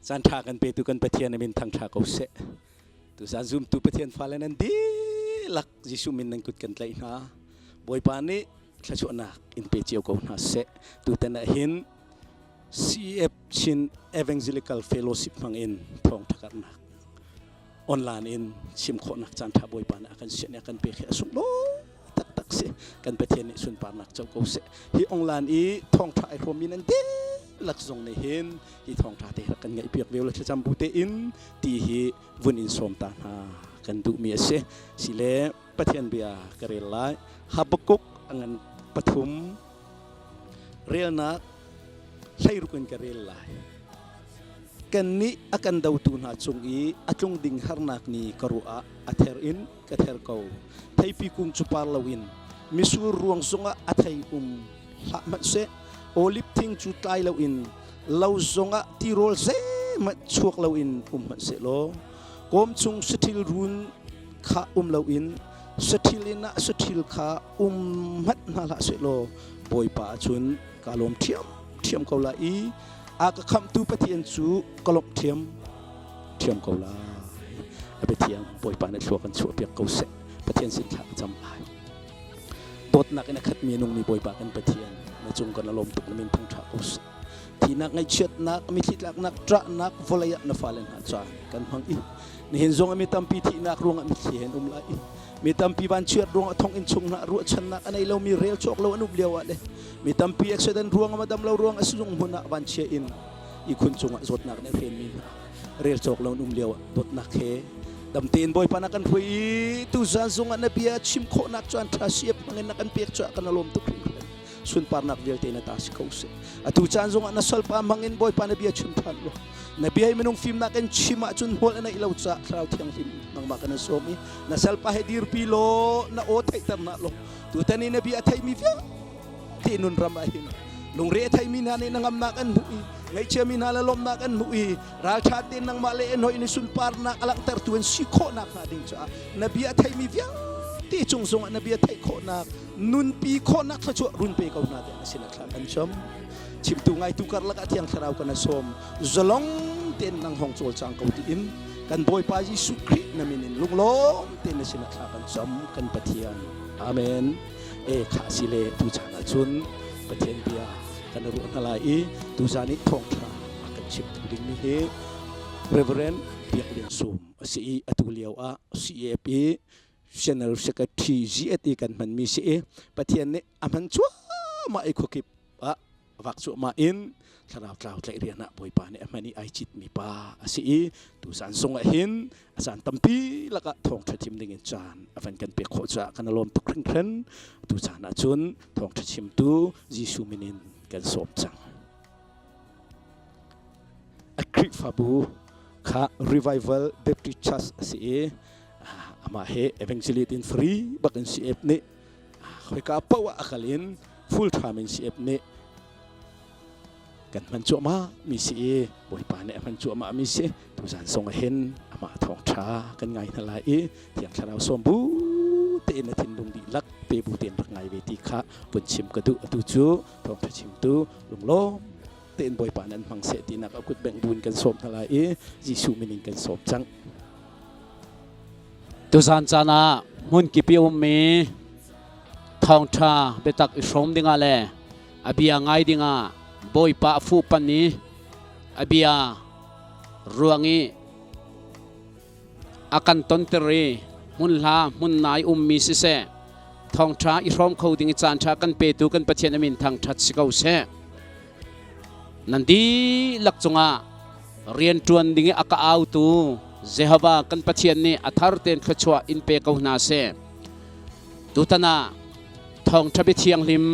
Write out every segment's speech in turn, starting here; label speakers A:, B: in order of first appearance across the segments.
A: จันทากันไปตุกันประเทศนั้นเป็นทางทาเขาเสตุสานซุ่มตุประเทศฟ้าแล้วนั้นดีหลักยิสุมินนั่งกุดกันเลยนะบอยปานี้ขจรนักอินเปเจียวเขาหน้าเสตุแต่ละหิน CEF ชิน Evangelist Fellowship มังอินทองทักนักออนไลน์อินชิมขนักจันทาบอยปานะกันเสเนี่ยกันไปแค่สุดโลตักเสกันประเทศนี้ส่วนปานักเจ้าเขาเสที่ออนไลน์อีทองทาไอโรมินันดีหลักทรงในเห็นที่ทองทาเตะกันไงเปียกเวลจะจำบุเตอินที่ฮีวุนอินสมตานากันดูมีเสสิเลประเทศเบียกเรลัยฮับกุกอันปฐุมเรียลนักใช้รุกันกเรลัยกันนี้อาการดาวตุนหาจงอีอาจงดิ่งฮาร์นักนี้กรัวอาเทอร์อินกเทอร์เกาไทยพิกุงจุปาร์ลวินมิสูรวงสงะอาไทยละมัดเสโอลิฟทิ้งจุดไลเราอินเราส่งที่โรลเซมาช่วยเราอินมันเสโลกรมชงสติลรุนข้าเราอินสติลินะสติลข้ามันน่าละเสโลบอยป่าชนกาลมเทียมเขาละอีอากคำตูปะเทียนจูกลมเทียมเขาละเอาไปเทียมบอยป่าในช่วยกันช่วยเปียกเขาเสปะเทียนสินค้าจำลายบทนักนักขัดมีนุ่งมีบอยป่ากันปะเทียนจงกันอารมณ์ตุกนมินทั้งชาอุสที่นักไงเชิดนักมีทิศนักตระนักวลายนักฟ้าเลนหาจากันพังอีนี่เห็นจงมีตั้มปีที่นักรวงมีเขียนไลมีตั้มปีบันเชิดรวงทองอินชงนักรัวชนักอันไหนเรามีเรียลโชคเราอนุบเลียวอะไรมีตั้มปีเอ็กซ์เดนรวงมาดำเรารวงอสุงหุนักบันเชียอินอีคุณจงจดนักในเฟรมมีเรียลโชคเราอนุบเลียวบทนักเฮดำตีนบอยปานักันคุยตุจานจงอันนบีชิมโคนักจวนทราเสียบเงินนักกันเปียกจวนกันอารมณ์ตุกส่วนปานักเวลเตนตาสิเขาเสอตุจานจงอันนัสลปามังเงินบอยปานบีชิมทันโลนบีให้มนุษย์ฟิล์มนักกันชิมจุนหัวอันนั้นเราจะคราวที่ยังฟิล์มมังมากันสมีนัสลปาให้ดีร์ปีโลน่าโอไทยตร์นักโลตุตันนี้นบีอัฐิมีฟิเที่นุนรำไอหินลุงเรียไทยมีนานี่นังอำนักอันมุอีไงเชื่อมีนาละลมนักอันมุอีราชาตินังมาเลนหอยในสุนปาร์นักอลังเตอร์ตวนสิโคนักนาดิ่งจ้านบีอัฐิมีฟิที่จงทรงนบีไทยโคนักนุนปีโคนักขจรรุนเปเขาหน้าเดนสินักขันชมชิมตุงไงตุการลักที่ยังคราวกันสมจลองเต็นนังหงโจลจังเขาที่อินกันบอยปาจิสุครินามินินลุงล้มเต็นสินักขันชมกันปะเทียนอาเมนข้าสิเลตุจานาจุนปะเทียนเบียกันรู้อะไรตุจานิทองทรากันชิมตุดิ่งนี้เรเวเรนเบียกเลียนซูมซีอตุเลียวCEF General Secretary GET กันมันมีเสียประเทศนี้มันชัวมาอีกคิบวักชัวมาอินคราวใจเรียนนะบอยปานี่มันนี่ไอจิตมีป้าสิตุสันทรงหินอาจารย์ตั้มปีแล้วก็ทองทัชิมดิ่งจานฟันกันเปียกโคจะกันอารมณ์ตุกครั้งตุจานาจุนทองทัชิมตูยิสุมินินกันสมจังอัคริฟาบูข้า Revival Baptist Church สิมาเฮEvangelist in free bagan CEF ni koi ka pawa akalin full time in CEF ni kan man chu ma mi si boi pa ne man chu ma mi si tu san song hen ama thong tha kan ngai na lai tiang tharau som bu te na thin dong di lak pe bu ten ngai ve ti kha pun chim ka du tu chu thong tha chim tu lung lo ten boi pa nan mang se ti nak akut beng bun kan som na lai jisu minin kan som changตุสันจานะมุนกิปิอุมมีทองชาเบตักอิสรมดิงาเลอบียไงดิงาบอยปะฟูปันนี้อบียรวงีอากันตนเตรีมุนลามุนนายอุมมีสิเสทองชาอิสรมเขาดิงจานชากันเปตูกันประเทศมินทางชัดสิเขาเสนันดีลักจงาเรียนจวนดิงอากาเอาตูเจฮาวากันปะเทียนนี่อัธารเตนขจวอินเปกาวนาเซตุตนาทองทับเทียงลิม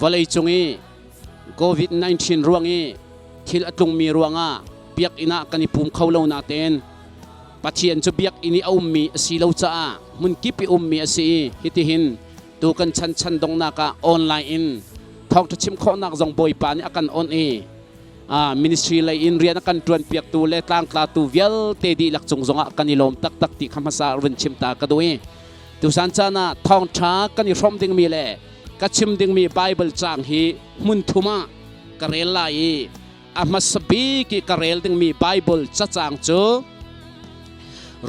A: วลัยจงีโควิด-19รวงีทิลตุงมีรวงาเบียกอินากันนิปุ่มเขาเลวนาเตนปะเทียนจะเบียกอินีอุมมีสีเลวจ้ามุนกิปิอุมมีสีฮิติหินดูกันชันดงนากาออนไลน์อินทองทัชิมข้อนักจงบอยปานี่อากันออนมินิสทรีเลยอินเรียนกันจวนเปียกตูเล่ตั้งตาตูเวลเตดีหลักจงจงกันนิลมตักติคำภาษารุนชิมตากระดุยตุสันจานะทองช้ากันนิรมดิ่งมีเล่กัชิมดิ่งมีไบเบิลจางฮีมุนทุมากระเรลัย
B: อามาสบีกิกเรลดึงมีไบเบิลจะจางจู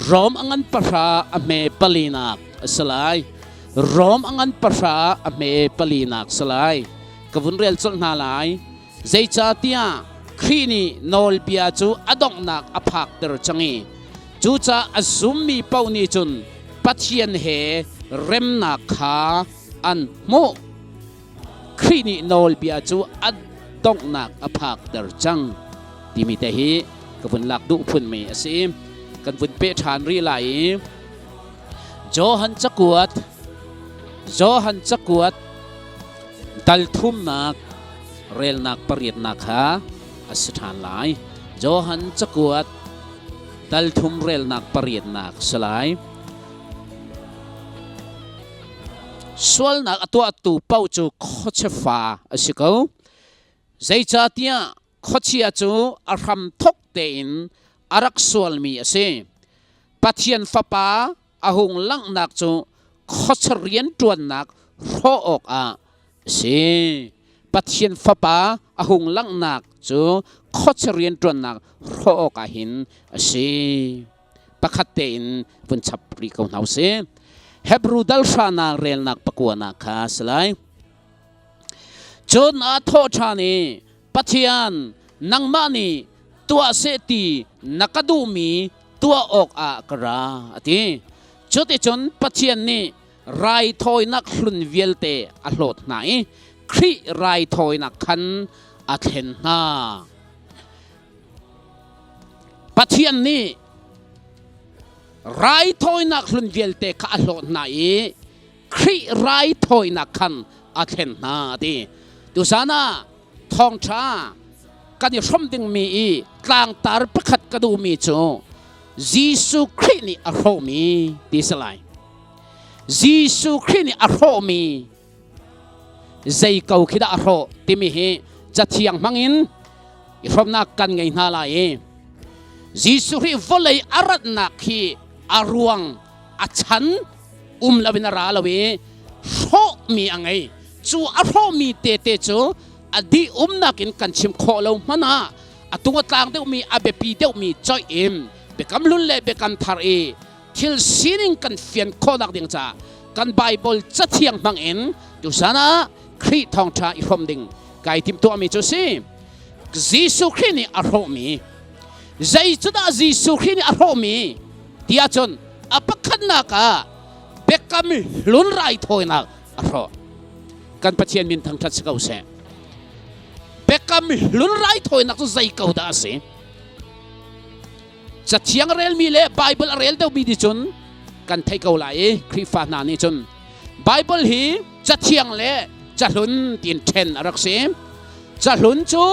B: รอมอังันปะราอเมปลีนักสลายรอมอังันปะราอเมปลีนักสลายกบุนเรียลสุนนาลายใจจ่าเตียครีนีนอลเปียจูอดองนักอภักเตอร์จังงีจูจ่าอซุมมีเป้านีจุนปัจเจียนเฮเร็มนักขาอันโมครีนีนอลเปียจูอดองนักอภักเตอร์จังที่มีแต่ฮีกบุนลักดุพุ่นเมอซิมกันบุญเปฐานรีไหลโจหันจักวดตัลทุ่มนักเรลนักปริยนักฮะสถานหลายโจหันจักวดตัลทุ่มเรลนักปริยนักสลายส่วนนักตัวตูเป้าจูโคเชฟ้าสิเขาใจจ่าเตียโคเชียจูอารมทกเตินอารักสวลมีเสปัทยันฟ้าป่าอาหงลังนักจูขดเรียนจวนนักโรอกอาเสปัทยันฟ้าป่าอาหงลังนักจูขดเรียนจวนนักโรอกอาหินเสปะขัดเตนวันฉับรีกาวนาเสเฮบรูดัลชานาเรลนักปะกวนักคาสไลจนอาโทชานีปัทยันนังมานีตัวเสตีนักดูมีตัวออกอากราทีจุดจนปัจเจียนนี้ไรทอยนักหลุนเวลเตอโลดไหนครีไรทอยนักขันอาเทนนาปัจเจียนนี้ไรทอยนักหลุนเวลเตกอโลดไหนครีไรทอยนักขันอาเทนนาทีดูซานาทองชากันยชมดึงมีกลางตาประคัดกระดูมีจูยิสุคริสต์นี่อารมณ์มีดีสลายยิสุคริสต์นี่อารมณ์มีใจเก่าคิดอารมณ์ที่มีจะเที่ยงมังอินยชมนักกันไงนาลายยิสุคริสต์วลัยอารัตนักฮีอารวงอัชันลาวินาราลาวีโชมีอะไรจูอารมณ์มีเตเตจูอดีนักอินกันชิมโคลมานะตัวต่างเดียวมีอาเบปีเดียวมีจอยเอ็มเบกำลุนเล่เบกำทารีทิลซีนิงกันเฟียนโคนักดิ่งจ้ากันไบเบิลจะเที่ยงบังเอ็นดูซานะคริสทองชาอีฟอมดิ่งไก่ทิมตัวมีจูซียิสุคริสต์นี่อารมณ์มีใจจุดยิสุคริสต์นี่อารมณ์มีที่อาจารย์อภักนักะเบกำลุนไรทอยนักอารมณ์กันปัจเจียนมินทางทัศน์เก่าเสเบกำลุนไรทอยนักตัวใจเก่าได้สิจะเที่ยงเรียลมีเล่ไบเบิลเรียลเดียวมีดิจนกันไทยเก่าไหลคริฟานานี่จนไบเบิลฮีจะเที่ยงเล่จะลุนตีนเทนรักเสจะลุนจู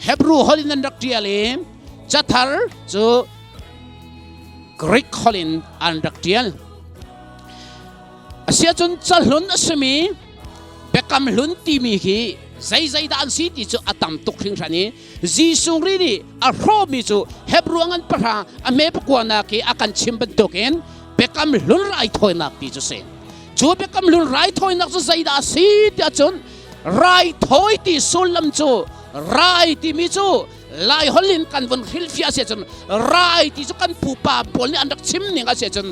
B: เฮบรูฮอลินันรักเดียเลจะทาร์จูกรีกฮอลินอันรักเดียลเสียจนจะลุนสมีเบกำลุนตีมีฮีใจด้านสิที่จูอาตัมตุกทิ้งฉันนี้ยิสุรีนี่อารมณ์มีจูเฮบรูงันปะราอเมปกวนักอาการชิมบันตุกินเบกำลุนไรทอยนักที่จูเซนจูเบกำลุนไรทอยนักจูใจด้านสิที่จนไรทอยที่สุลลัมจูไรที่มีจูไลฮอลลินกันวันฮิลฟิอาเสียจนไรที่จูกันปูปาบอลนี่อันดักชิมนี่ก็เสียจน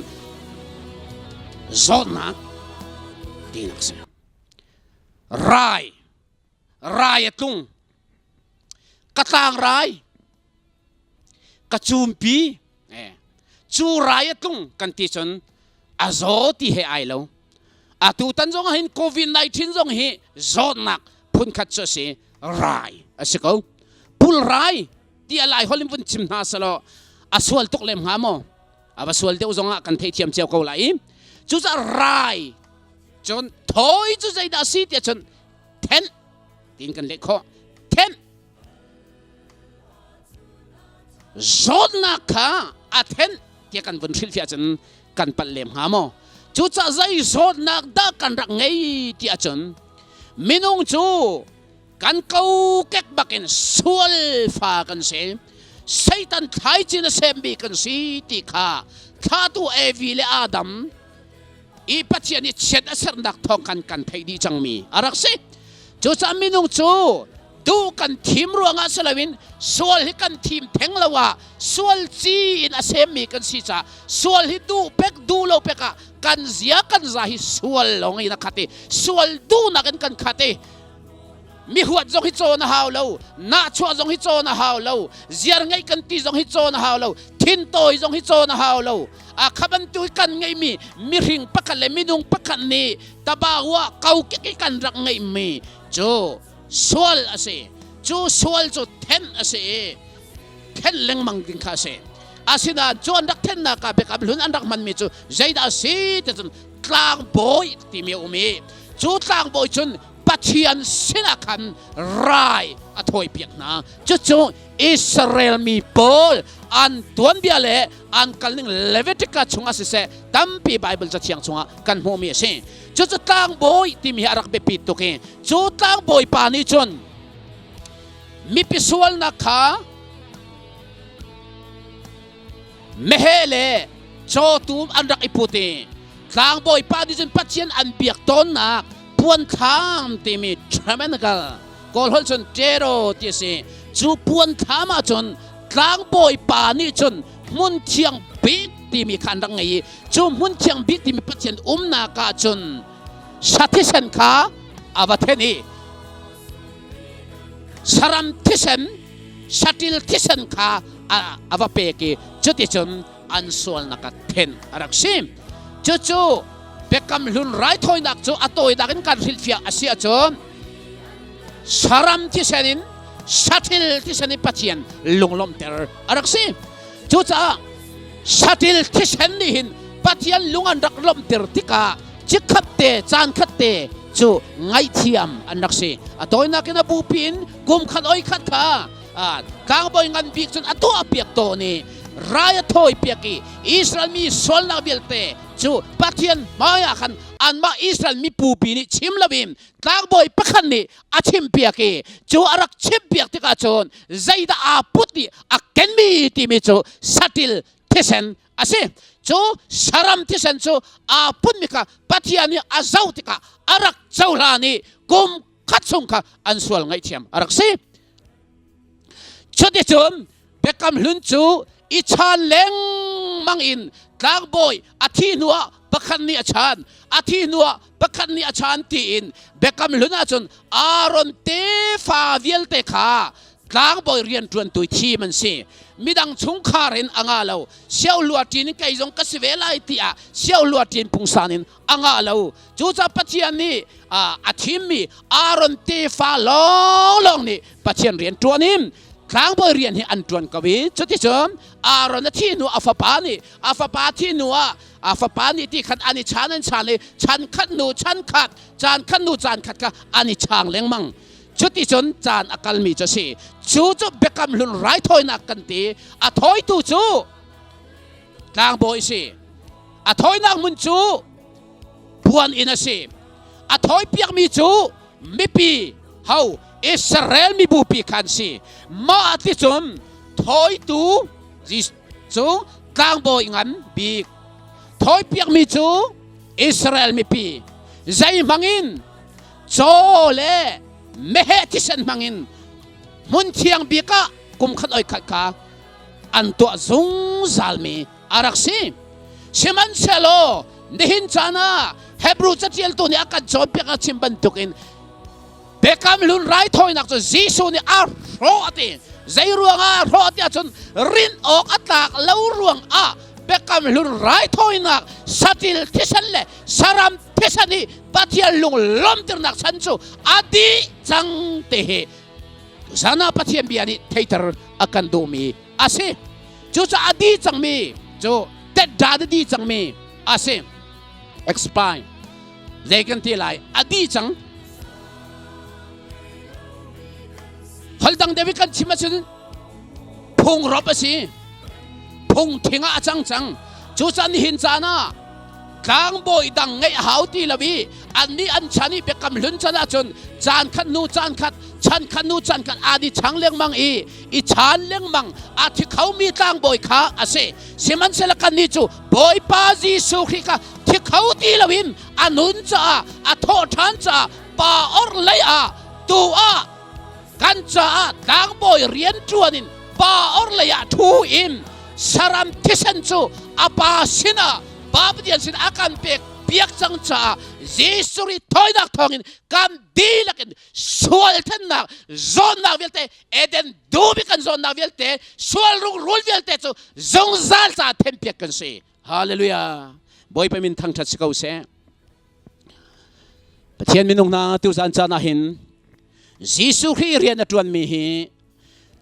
B: โซนักที่นักเสียไรรายตุงกระตางรายกระจุมปีจูรายตุงกันที่ชนอาโซที่เฮไอแล้วอาตุตันจงเห็นโควิด-19จงเฮโซนักพุ่นขัดเสียรายอาศัยพูลรายที่อะไรฮอลลิมวันชิมนาสโลอาสวลตุกเล่มหาโมอาสวลเดียวจงกันเทียมเจียวเขาไหลจูจะรายจนถอยจูใจดาสีที่จนเทนดินกันเล็กข้อเทนโซนนักข้าอาเทนที่กันวันศิลป์จนกันปัลเลมหาโมจูจะใจโซนนักดักกันรักไงที่อาจารย์มินุงจูกันเกาเก็กบักกันสวลฟ้ากันเสียไซตันไทยจีนเซมบีกันสีที่ข้าข้าตัวเอวิเลอาดัมอีปัจจัยนี้เช็ดเสรนักทองกันไทยดีจังมีอารักสิจูจะมินุงจู ดูกันทีมรัวงาสลาวินส่วนที่กันทีมแทงละว่าส่วนจีนอาเซมีกันสิจ้าส่วนที่ดูเป็กดูเราเป็กกันเสียกันจะให้ส่วนลงอีนักขัดส่วนดูนักกันขัดมีหัวจงฮิโจนะฮาวเลวนาชัวจงฮิโจนะฮาวเลวเสียงไงกันตีจงฮิโจนะฮาวเลวทินโตยจงฮิโจนะฮาวเลวขับันตุยกันไงมีริงปักกันเลยมีดุงปักกันนี่ตาบ่าวเกาเกกันรักไงมีจูส่วนอาเซจูส่วนจูเทนอาเซเทนเล็งมังดิงคาเซอาศินาจูอันรักเทนนักเบกับลุนอันรักมันมีจูใจดาซีแต่จนกลางบอยที่มีอุมีจูกลางบอยจนปัจเจียนสินาคันรายอถอยเปียกนะจู่อิสราเอลมีโปลอันตัวเบียเล่อันกันนึงเลวิติกาชงอาศิเซตัมปีไบเบิลจะเชียงชงกันโฮมีเช่จู่ตั้งบอยที่มีอารักเบปิดตุกเองจู่ตั้งบอยปานิจนมีพิสวลนักขาเมเฮเล่โจตูมอันรักอิปุติตั้งบอยปานิจนปัจเจียนอันเบียกต้นนักปวนทามที่มีทรมานกันกอลฮอลจนเจโรที่สิจูปวนทามาจนกลางบอยป่านี่จนมุนเชียงบิ๊กที่มีขันดังไงจูมุนเชียงบิ๊กที่มีปัจเจนนากาจนสัติเซนขาอาวเทนีสรัมทิเซนสัติลทิเซนขาอาวเปกีจุดที่จนอันส่วนนักเทนรักซิมจู่เบกกัมลุนไรทอยนักจูอตอยดักกันฟิลฟิอาเซียจนสรัมที่เซนินสัติลที่เซนิปัจเจียนลุงลมเตอร์รักซิจู่จ้าสัติลที่เซนิหินปัจเจียนลุงอันรักลมเตอร์ที่กาจิขัดเตจานขัดเตจู่ไงเทียมอันรักซิอตอยนักนับบูปินกุมขัดอ้อยขัดขากางบอยงันบิกจนอตัวเปียกโตนี่รายทอยเปียกีอิสราเอลมีส่วนนักเบลเตจูปัจเจียนมาอยากขันอันมาอิสราเอลมีปูปีนี่ชิมละบิมกางบอยปักขันนี่อาชิมเปียกีจูอารักชิมเปียกที่กาจนใจดาอาพุทธิอาเกนมีที่มีจูสัติลเทเซนอาเซจูสารัมเทเซนจูอาพุทธิกาปัจเจียนนี่อาเจ้าที่กาอารักเจ้าลานี่กุมขัดสงกาอันส่วนไงเทียมอารักซีชุดที่จมเบกกัมลุนจูอิชานเล้งมังอินกลางบอยอาทินัวปักขันนี่อาชานอาทินัวปักขันนี่อาชานตีอินเบกกัมลุนอาจนอารอนเตฟาเวลเตขากลางบอยเรียนจวนตุยทีมันสิมิดังชงคารินอ่างอาเลวเชี่ยวลวดจีนไก่จงกัสเวลาที่เชี่ยวลวดจีนพุงสานินอ่างอาเลวจู่จ้าปัจเจียนนี่อาทิมีอารอนเตฟาลองนี่ปัจเจียนเรียนจวนนิมครั้งบริเรียนให้อันตรวนกวีจุดที่สองอารอนที่นัวอาฟปานี่อาฟปาที่นัวอาฟปานี่ที่ขัดอันนี้ชานันชาเลยชันขัดนูชันขัดจานขัดนูจานขัดก็อันนี้ช่างเลี้ยงมังจุดที่สองจานอากาศมีจะสิจู่เบกกัมลุนไรถอยนักกันตีอาถอยตู้จู่กลางบอยสิอาถอยนักมุนจู่พวนอินาสิอาถอยเปียกมีจู่ไม่ปีเฮาอิสราเอลมีบุปีขันสิมาที่จมถอยตู้จิจูกลางบอยงันบีถอยเปียกมีจู่อิสราเอลมีปีใจมังอินโจเล่เมเหติเซนมังอินมุนเชียงบีกะกุมขัดอ้อยขัดขาอันตัวซุงซัลมีอารักซีชิมันเซโลนิหินจานาเฮบรูจัดเยลตัวนี้อาการจอมเปียกชิมบันทุกินเบกามลุนไรถอยนักจนจีซูนี่อาโรติใจรวงอาโรติจนรินออกอัตตากเล่ารวงเบกามลุนไรถอยนักสัติลทิสันเลสารามทิสันนี่ปัจเจียนลุงล้มติรนักสันจูอดีจังเตะสานาปัจเจียนบียนี่เทตร์อากันดูมีอาเซจูจะอดีจังมีจูเด็ดดาดีจังมีอาเซ explain เลกันที่ไรอดีจังฮัลดังเดวิกันชิมาชุนพงรบสิพงทิ้งอาจังจังจูจันหินจานากลางบอยดังไงหาวตีละวีอันนี้อันฉันนี่เบกำลุนชนะจนจานขันนูจานขัดฉันขันนูจานขัดอาดิช่างเลี้ยงมังอีฉันเลี้ยงมังอาที่เขามีกลางบอยขาอาเซสิมันเสละกันนี่จูบอยปาจีสุขริกาที่เขาตีละวิมอันนุนจ้าอาโทษทันจ้าปาอร์เลยตัว กันจะต่างบ่อยเรียนจวนินป้าอร์เลยทูอินสารมทิสันจูอาปาสินะบาปเดียนสินอาการเปียกเปียกจังจ้าเยซูริถอยนักทองอินกันดีลักอินสวลทันนักโซนนักเวลเตเอเดนดูบิกันโซนนักเวลเตสวลรุงรูลเวลเตจูจงซัลจ้าเทมเปียกกันสิฮาเลลูยาบ่อยไปมินทั้งชัดสิเขาเสปะเทียนมินุงนาติวซันจานาหินเยซูคริสต์เรียนจวนมีฮี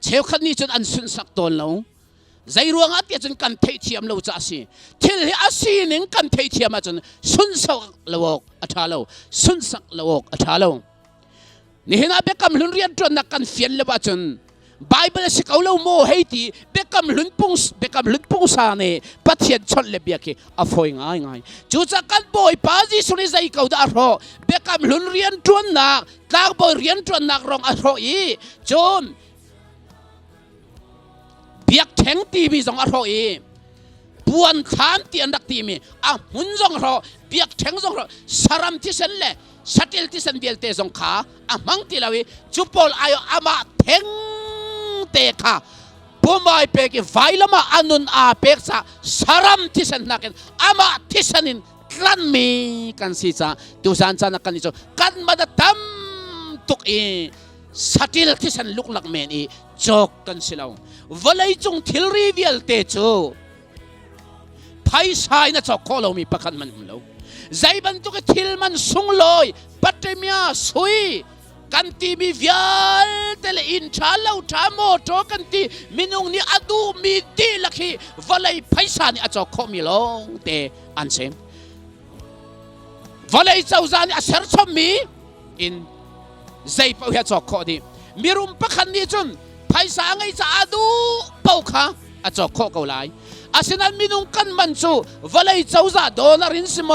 B: เช้าขันนี้จนอันสุนสักตนเราใจรวงอัดจนกันเทียมเราจะสิที่เหลืออาศีนึงกันเทียมมาจนสุนสักเราอัฐาเราสุนสักเราอัฐาเรานี่เห็นอาเบกำลุนเรียนจนนักกันเฟียนเลยว่าจนไบเบิลสิเขาเราโมให้ตีเบกำลุนปุงสานี่ปัทยันชนเลเบียกอฟอยง่ายจูจักกันบ่อยป้าจีสุริใจเขาดาร์โรเบกำลุนเรียนจนนักตากบ่อยเรียนจนนักรองอัฐโรอีจนเบียกแทงตีมีสองอร่อยปวนขานเตียนดักตีมีหุ่นสองรอเบียกแทงสองรอสารมที่เส้นเล่สัตย์ที่เส้นเบียลเตสองขามังตีลาวิจุปอลอายุอามาแทงเตะขาปุ่มไอเปกิไฟละมาอนุนอาเปกซาสารมที่เส้นนักอามาที่เส้นินกันมีกันสิจ้าดูสันจานักกันนี่จ้ากันมาดตั้มตุกสัตย์ที่เส้นลุกหลักเมนีจอกกันสิเราวันเลยจงทิลรีวิลเตจูไพ่สายน่ะจอกข้อเรามีประกันมันเราใจบรรทุกทิลมันสุงลอยปัตเตมียสุยกันตีมีวิลเตลอินชาเราชาโมโจกันตีมินุงนี่อดูมีดีลักฮีวันเลยไพ่สายนี่จอกข้อมีลงเตอันเซมวันเลยเจ้าจานี่เสร์ชมีอินใจเป้าจอกข้อดีมีรุมประกันนี่จนไพ่สางไอ้จะอาดูเป้าขาจอกข้อเกาไลอาศินันมินุงกันมันจูวันเลยเจ้าจะโดนรินสิโม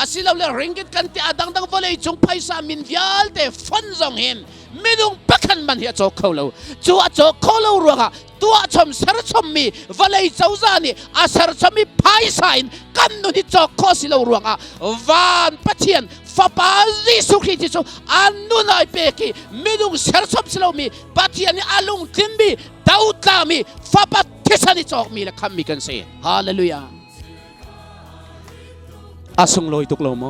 B: อาศิเราเลยริงกิตกันที่อาดังวันเลยจงไพ่สามินวิลเตฟันจงเห็นมินุงประกันมันเหี้ยจอกข้อเราจูจอกข้อเรารัวตัวชมเสร์ชมมีวันเลยเจ้าจะนี่เสร์ชมีไพ่สายกันนู่นที่จอกข้อสิเรารัววันปัจเจียนฟ้าป่าจิสุขีจิสุอันนู้นไอเปกีมินุงเสร์ชมสิเรามีปัจเจียนอาลุงทิมบีดาวตามีฟ้าป่าที่สันนิจอกมีและคำมีกันเสียฮาเลลูยาอาสุงลอยตุกโลโม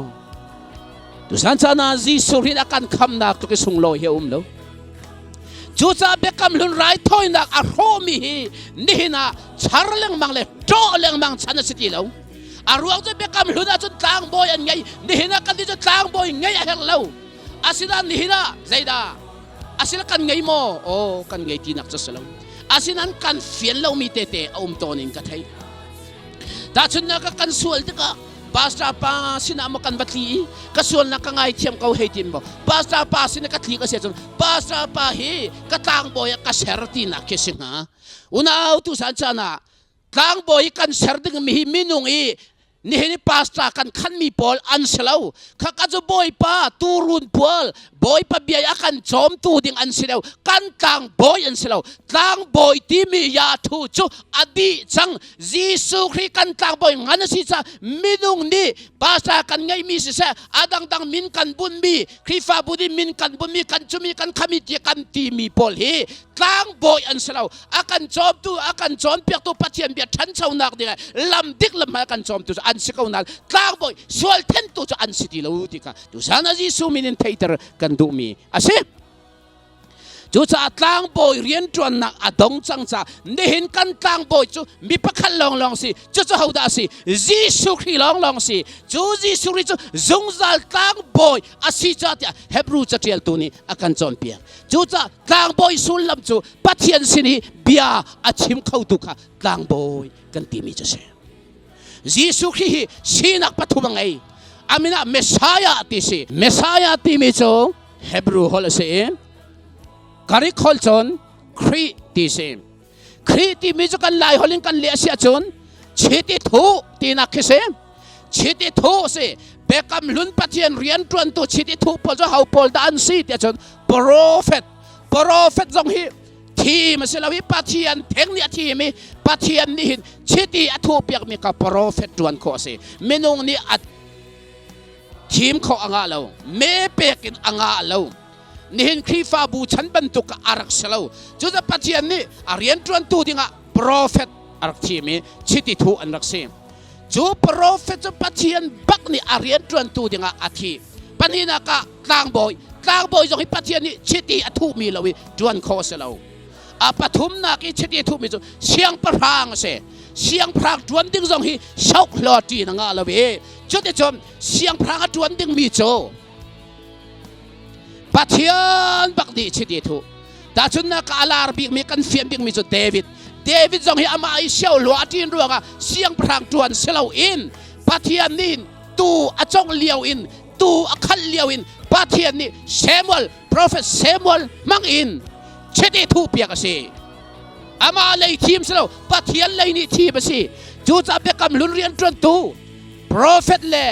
B: ดูสันจานาจิสุรินักกันคำนักตุกสุงลอยเฮอุมโลจูจ่าเบกำลุนไรทอยนักอาโรมีนี่นะชาร์เลงมังเลโจเลงมังชันสิติโลอารวงจะเบกำลุนอาจจะต่างบ่อยอันไงนี่นะกันที่จะต่างบ่อยไงเฮงโลอาศินันนี่นะใจดาอาศินันกันไงโมโอ้กันไงที่นักจะสลาอาศินันกันเฟียนเรามีเตะอมตัวนินกันให้แต่ฉันนักกันส่วนที่ก็บาสตาปาสินามากันบัตรีก็ส่วนนักง่ายเทียมเขาให้จิมบ่บาสตาปาสินักที่ก็เสียจนบาสตาปาเฮก็ต่างบ่อยก็เสร์ตีนักเกสิงฮะอุณาอุตุสันจานะต่างบ่อยกันเสร์ดึงมีมินุงนี่เห็นพาสต้ากันขันมีบอลอันเสลาวข้าก็จะบ่อยป้าตูรุนบอลบ่อยป้าเบียกันจอมตูดิ่งอันเสลาวกันต่างบ่อยอันเสลาวต่างบ่อยที่มียาทูจูอดีจังยิสุคริกันต่างบ่อยงั้นสิจ้ามินุงนี่พาสต้ากันไงมีสิเสอดังมินกันบุญมีคริฟาบุดีมินกันบุญมีกันจุมีกันขมิตกันที่มีบอลเฮต่างบ่อยอันเสลาวอากันจอมตูอากันจอมเปียกตูปัจเจียนเบียฉันเจ้านักดีไงลำดิกลำมากันจอมตูอันสิเขานักกลางบ่อยส่วนเทนตัวจะอันสิติเราติค่ะดูสานาจิสุมินินเทเตอร์กันดูมีอาศัยจูจะกลางบ่อยเรียนจวนนักอดงจังจ้านี่เห็นกันกลางบ่อยจูมีพักลองสิจูจะเขาได้สิจิสุคริลองสิจูจิสุคริจูจงจัลกลางบ่อยอาศัยจัดเฮบรูจัดเรียลตัวนี้อาการจอนเปียจูจะกลางบ่อยสุลลำจูปัทยันสินีเบียอาชิมเข้าตุค่ะกลางบ่อยกันที่มีจะเสียยิสุคริสต์สินักปัทุบังไงอามินะเมสซายาติสิเมสซายาติมิโจเฮบรูฮอลเซกาลิคอลจอนครีติสิครีติมิโจกันไลฮอลินกันเลเซียจอนชิติทูตีนักเสชิติทูสิเบกัมลุนปัจเจียนเรียนจวนตัวชิติทูพอจะเขาพอลดานซีติจอนโปรเฟตจงฮีทีมเสลวิปัทยันเทคนิคทีมีปัทยันนี่ชิติอทูเปียกมีกับโปรเฟตจวนโคสิเมนุงนี่อัดทีมเขาอ่างเราเมเปกินอ่างเรา นี่เห็นครีฟ้าบูชันบรรทุกอารักเสลาจุดปัจจัยนี้อาเรียนจวนตูดิ้งโปรเฟตอารักทีมีชิติทูอันรักเซจูโปรเฟตจุดปัจจัยบักนี่อาเรียนจวนตูดิ้งอาทีปัญหานักกลางบอยจงให้ปัจจัยนี้ชิติทูมีเลวิจวนโคเสลาปฐุมนักชิติทูมีจูเสียงพรางเสเสียงพรางจวนดิ้งจงให้ชกลอตีนังอาเลวิจุดที่จมเสียงพรางจวนดิ้งมีโจปัจจัยบักดีชิติทูแต่จุดนักอาลาร์บิกมีกันเฟียนบิกมีจูเดวิดจงให้อามาอิเชียวลัวตีนรัวกเสียงพรางจวนเสลาอินปัจจัยนี้ตูอจงเลียวอินตูอคัลเลียวอินปัจจัยนี้เซมูเอลโปรเฟสเซมูเอลมังอินชิติทูเปียกสิอามาเลยทีมเสลาปัจจัยเลยนี่ทีมสิจูจะเบกำลุนเรียนจวนตูโปรเฟสเล่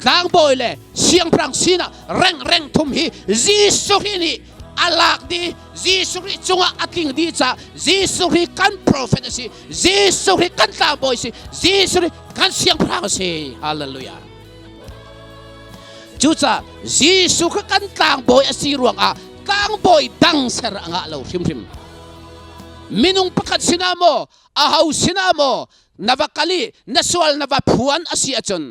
B: กลางบอยเล่เสียงพรางสีน่ะเร่งทุ่มฮีจีสุรินี่อาลักดีจีสุริจงอาคิงดีจ้าจีสุริกันโปรเฟสสิจีสุริกันกลางบอยสิจีสุริกันเสียงพรางสิฮาเลลูยาจูจ้าจีสุริกันกลางบอยสิรวงกลางบอยดังเสระงะเราทิมมินุงประคัดสินาโมอาหาวสินาโมนวกาลีนสวลนวพวนอาศัยจน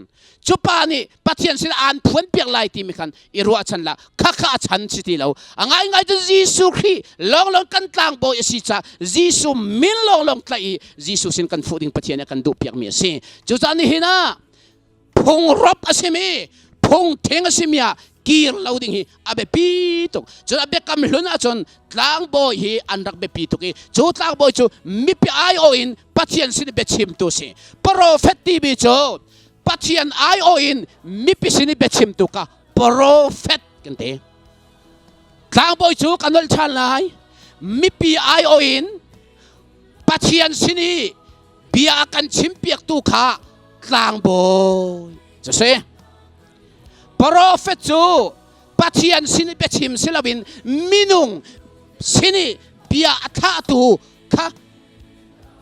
B: จุปานีปัจจัยสินอันพวนเปียกไลตีมิคันอิรัวชันละข้าชันสิทีเราง่ายจนจีสุขีลองกันกลางโบยสิจ้าจีสุมินลองไกลจีสุสินกันฟูดิ้งปัจจัยเนี่ยกันดูเปียกมีสิจุจานี่เห็นนะพงรบอาศัยมีพงเทงอาศัยมีกีร์เราดิ้งฮีอาเบปีตุกจุอาเบกำลุนอาจนกลางโบยฮีอันรักเบปีตุกจุกลางโบยจุมิปีไอโออินปัจจัยสินเบชิมตุสิโปรเฟตตีบิจูปัจจัยไอโออินมิปิสินิเบชิมตุกะโปรเฟตกันเตะกลางบอยจูกันนลชันไลมิปีไอโออินปัจจัยสินิเบียกันชิมเปียกตุกะกลางบอยจะเสโปรเฟตจูปัจจัยสินิเบชิมสิลาวินมินุงสินิเบียอัฐาตุค่ะ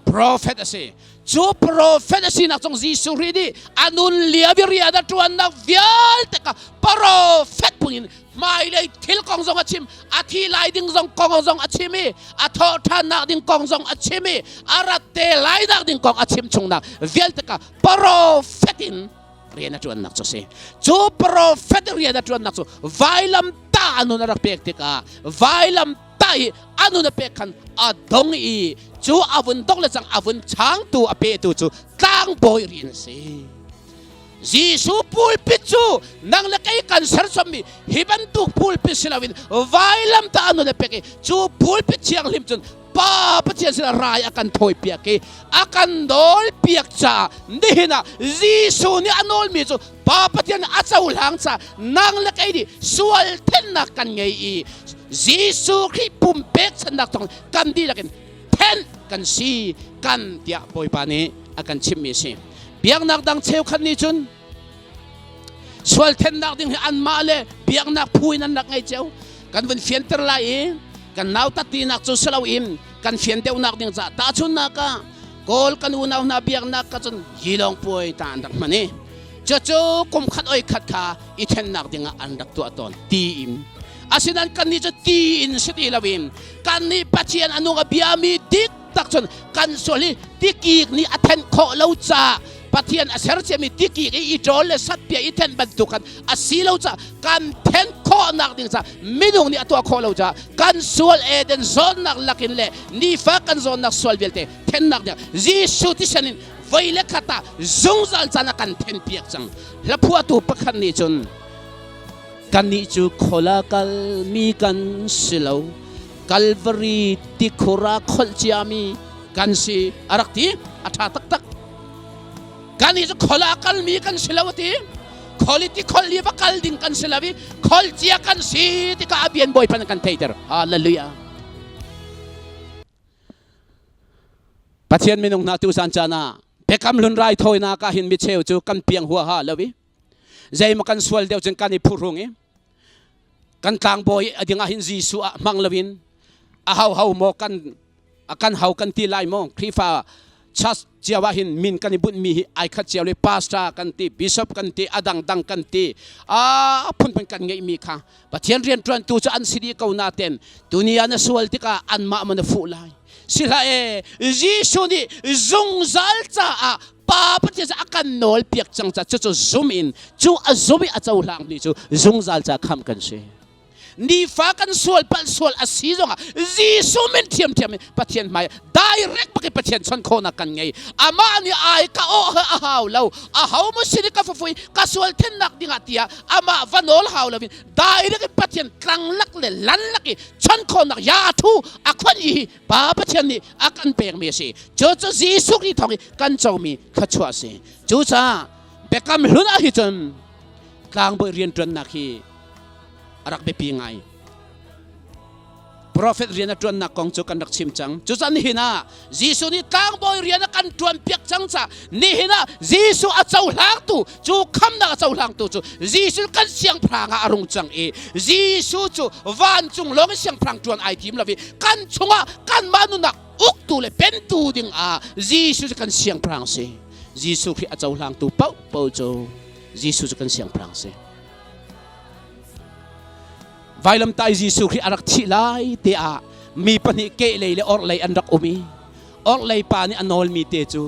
B: โปรเฟตเสจูโปรเฟตสินักจงจีสุริดีอนุนเลียบิริยาดจวนนักวิลเตกะโปรเฟตปุ่นินไม่เลยทิลกองจงอาชิมอาทิไลดิ้งจงกองจงอาชิมีอาทอทานักดิ้งกองจงอาชิมีอารัตเตไลนักดิ้งกองอาชิมชงนักวิลเตกะโปรเฟตินเรียนจวนนักจูเซจูโปรเฟตเรียนจวนนักจูไวลัมตาอนุนรักเปกเตกะไวลัมตาอนุนเปกขันอดงอีจูอาวุธตกเลยจังอาวุธช้างตัวอเปตูจูกลางบอยเรียนสิจีสูพูลปิจูนังเล็กกันเสร์สมีฮิบันตุพูลปิสิลาวินไวลัมตาอนุนเปกจูพูลปิเชียงลิมจุนป้าปเชียงสิลารายอากันถอยเปียกอากันโดลเปียกจ้านี่นะจีสูนี่อนุลมีจูป้าปเชียงอาจจะอุลังจ้านังเล็กดิสวลเทนนักกันไงจีสูคริปุ่มเป็กสันนักตองกันดีละกันกันซีกันเดียบอยปานีอากันชิมมีสิเบียงนักดังเชี่ยวขันนี้จุนสวลเทนนักดิ้งอันมาเลเบียงนักพูยนันนักไงเจ้ากันวันเฟียนเตอร์ไลกันนาวตัดตีนักจุสลาวอิมกันเฟียนเดียวนักดิ้งจ้าตาจุนนักกอลกันอุณาวนาเบียงนักกันจุนยีลองป่วยตาอันดักมันนี่เจ้าคุมขัดอ้อยขัดขาอีเทนนักดิ้งอันดักตัวตนตีอิมอาศัยนั้นกันนี่จะตีอินสติลาวิมกันนี่ปัจจัยอันนู้นเบียมีดิกตักจนกันส่วนนี้ดิกีกนี่อัตเทนโคเลวจ้าปัจจัยอาศัยจะมีดิกีกอีโจเลสัตเปียอีเทนบรรทุกันอาศัยเลวจ้ากันเทนโคนักดิ้งจ้ามินุงนี่ตัวโคเลวจ้ากันส่วนเอเดนโซนนักลักินเล่นี่ฟ้ากันโซนนักส่วนเวลเตเทนนักดิ้งจีสุติชันินไวเล็กขัดตาจงจัลจ้านักกันเทนเปียกจังแล้วพวกตัวประคันนี่จนกันนี่จูโคลากัลมีกันสิลาวกัลวารีติโคราขลจิอามีกันสิอารักตีอัฐาตักกันนี่จูโคลากัลมีกันสิลาวตีขลิติขลีบักกัลดิ้งกันสิลาวีขลจิอากันสิติกาอาเบียนบอยพันกันเทเดอร์ฮาเลลูยาปัจจัยมินุงนาตุสันจานาเปกำลุนไรทอยนาคาหินมิเชลจูกันเปียงหัวฮาเลวีใจมากันสวลเดียวจึงกันอีพูรุงกันกลางบอยอดีงาหินจีสุมังลวินอาหาวโมกันอากันหาวกันตีไลโมครีฟ้า ชัสเจ้าว่าหินมินกันบุญมีไอขัดเจ้าเลยพาสตากันตีบิชอปกันตีอดังกันตีพุ่นกันไงมีค่ะปะเทียนเรียนตรวนตูจะอันสิดีเกานาเต็นตุนียานะสวลติกาอันมามันฟูไลสิลาจีสุนีจงซัลจ้าป้าปะเทียนอากันโนลเปียกจังจ้าจะซูมอินจูซูมิอาเจ้าหลังนี่จูจงซัลจ้าคำกันเชนี่ฟ้ากันสวลปันสวลอาศีจงจีสุมินเทียมปะเทียนไม่ได้เร็กปะกิปะเทียนชนโคนักกันไงอามานี่ไอ้ก็โอ้อาหาวเราอาหาวมุสิริกาฟุยก็สวลเทนนักดิ่งอาทิยาอามาวันโอลหาวเราวินได้เร็กปะเทียนกลางลักเลยลันลักชนโคนักยาทูอาควันยีป้าปะเทียนนี่อากันเปียงเมียสิจูจูจีสุกนี่ทองกันเจ้ามีขชัวสิจูจ้าเบกำลุนอาฮิจนกลางบริเรียนจนนักฮีรักเบปีไง Prophet เรียนจวนนักกองจุกันนักชิมจังจุจันนี่นะจีสุนี่ตั้งบอยเรียนกันจวนเปียกจังจ้านี่นะจีสุอาเจ้าหลังตูจูคำนักอาเจ้าหลังตูจูจีสุกันเสียงพรางอารุงจังจีสุจูวันจุงลงเสียงพรางจวนไอทีมละวิกันชงกันมานุนักอุกตูเลยเป็นตูดิ่งจีสุกันเสียงพรางเสจีสุที่อาเจ้าหลังตูเป้าจูจีสุกันเสียงพรางเสไว้ลำตายยิสุคริอารักทิไลเตะมีปนิเกเลยเลยออกเลยอันรักอมีออกเลยปานี่อันนอลมีเตจู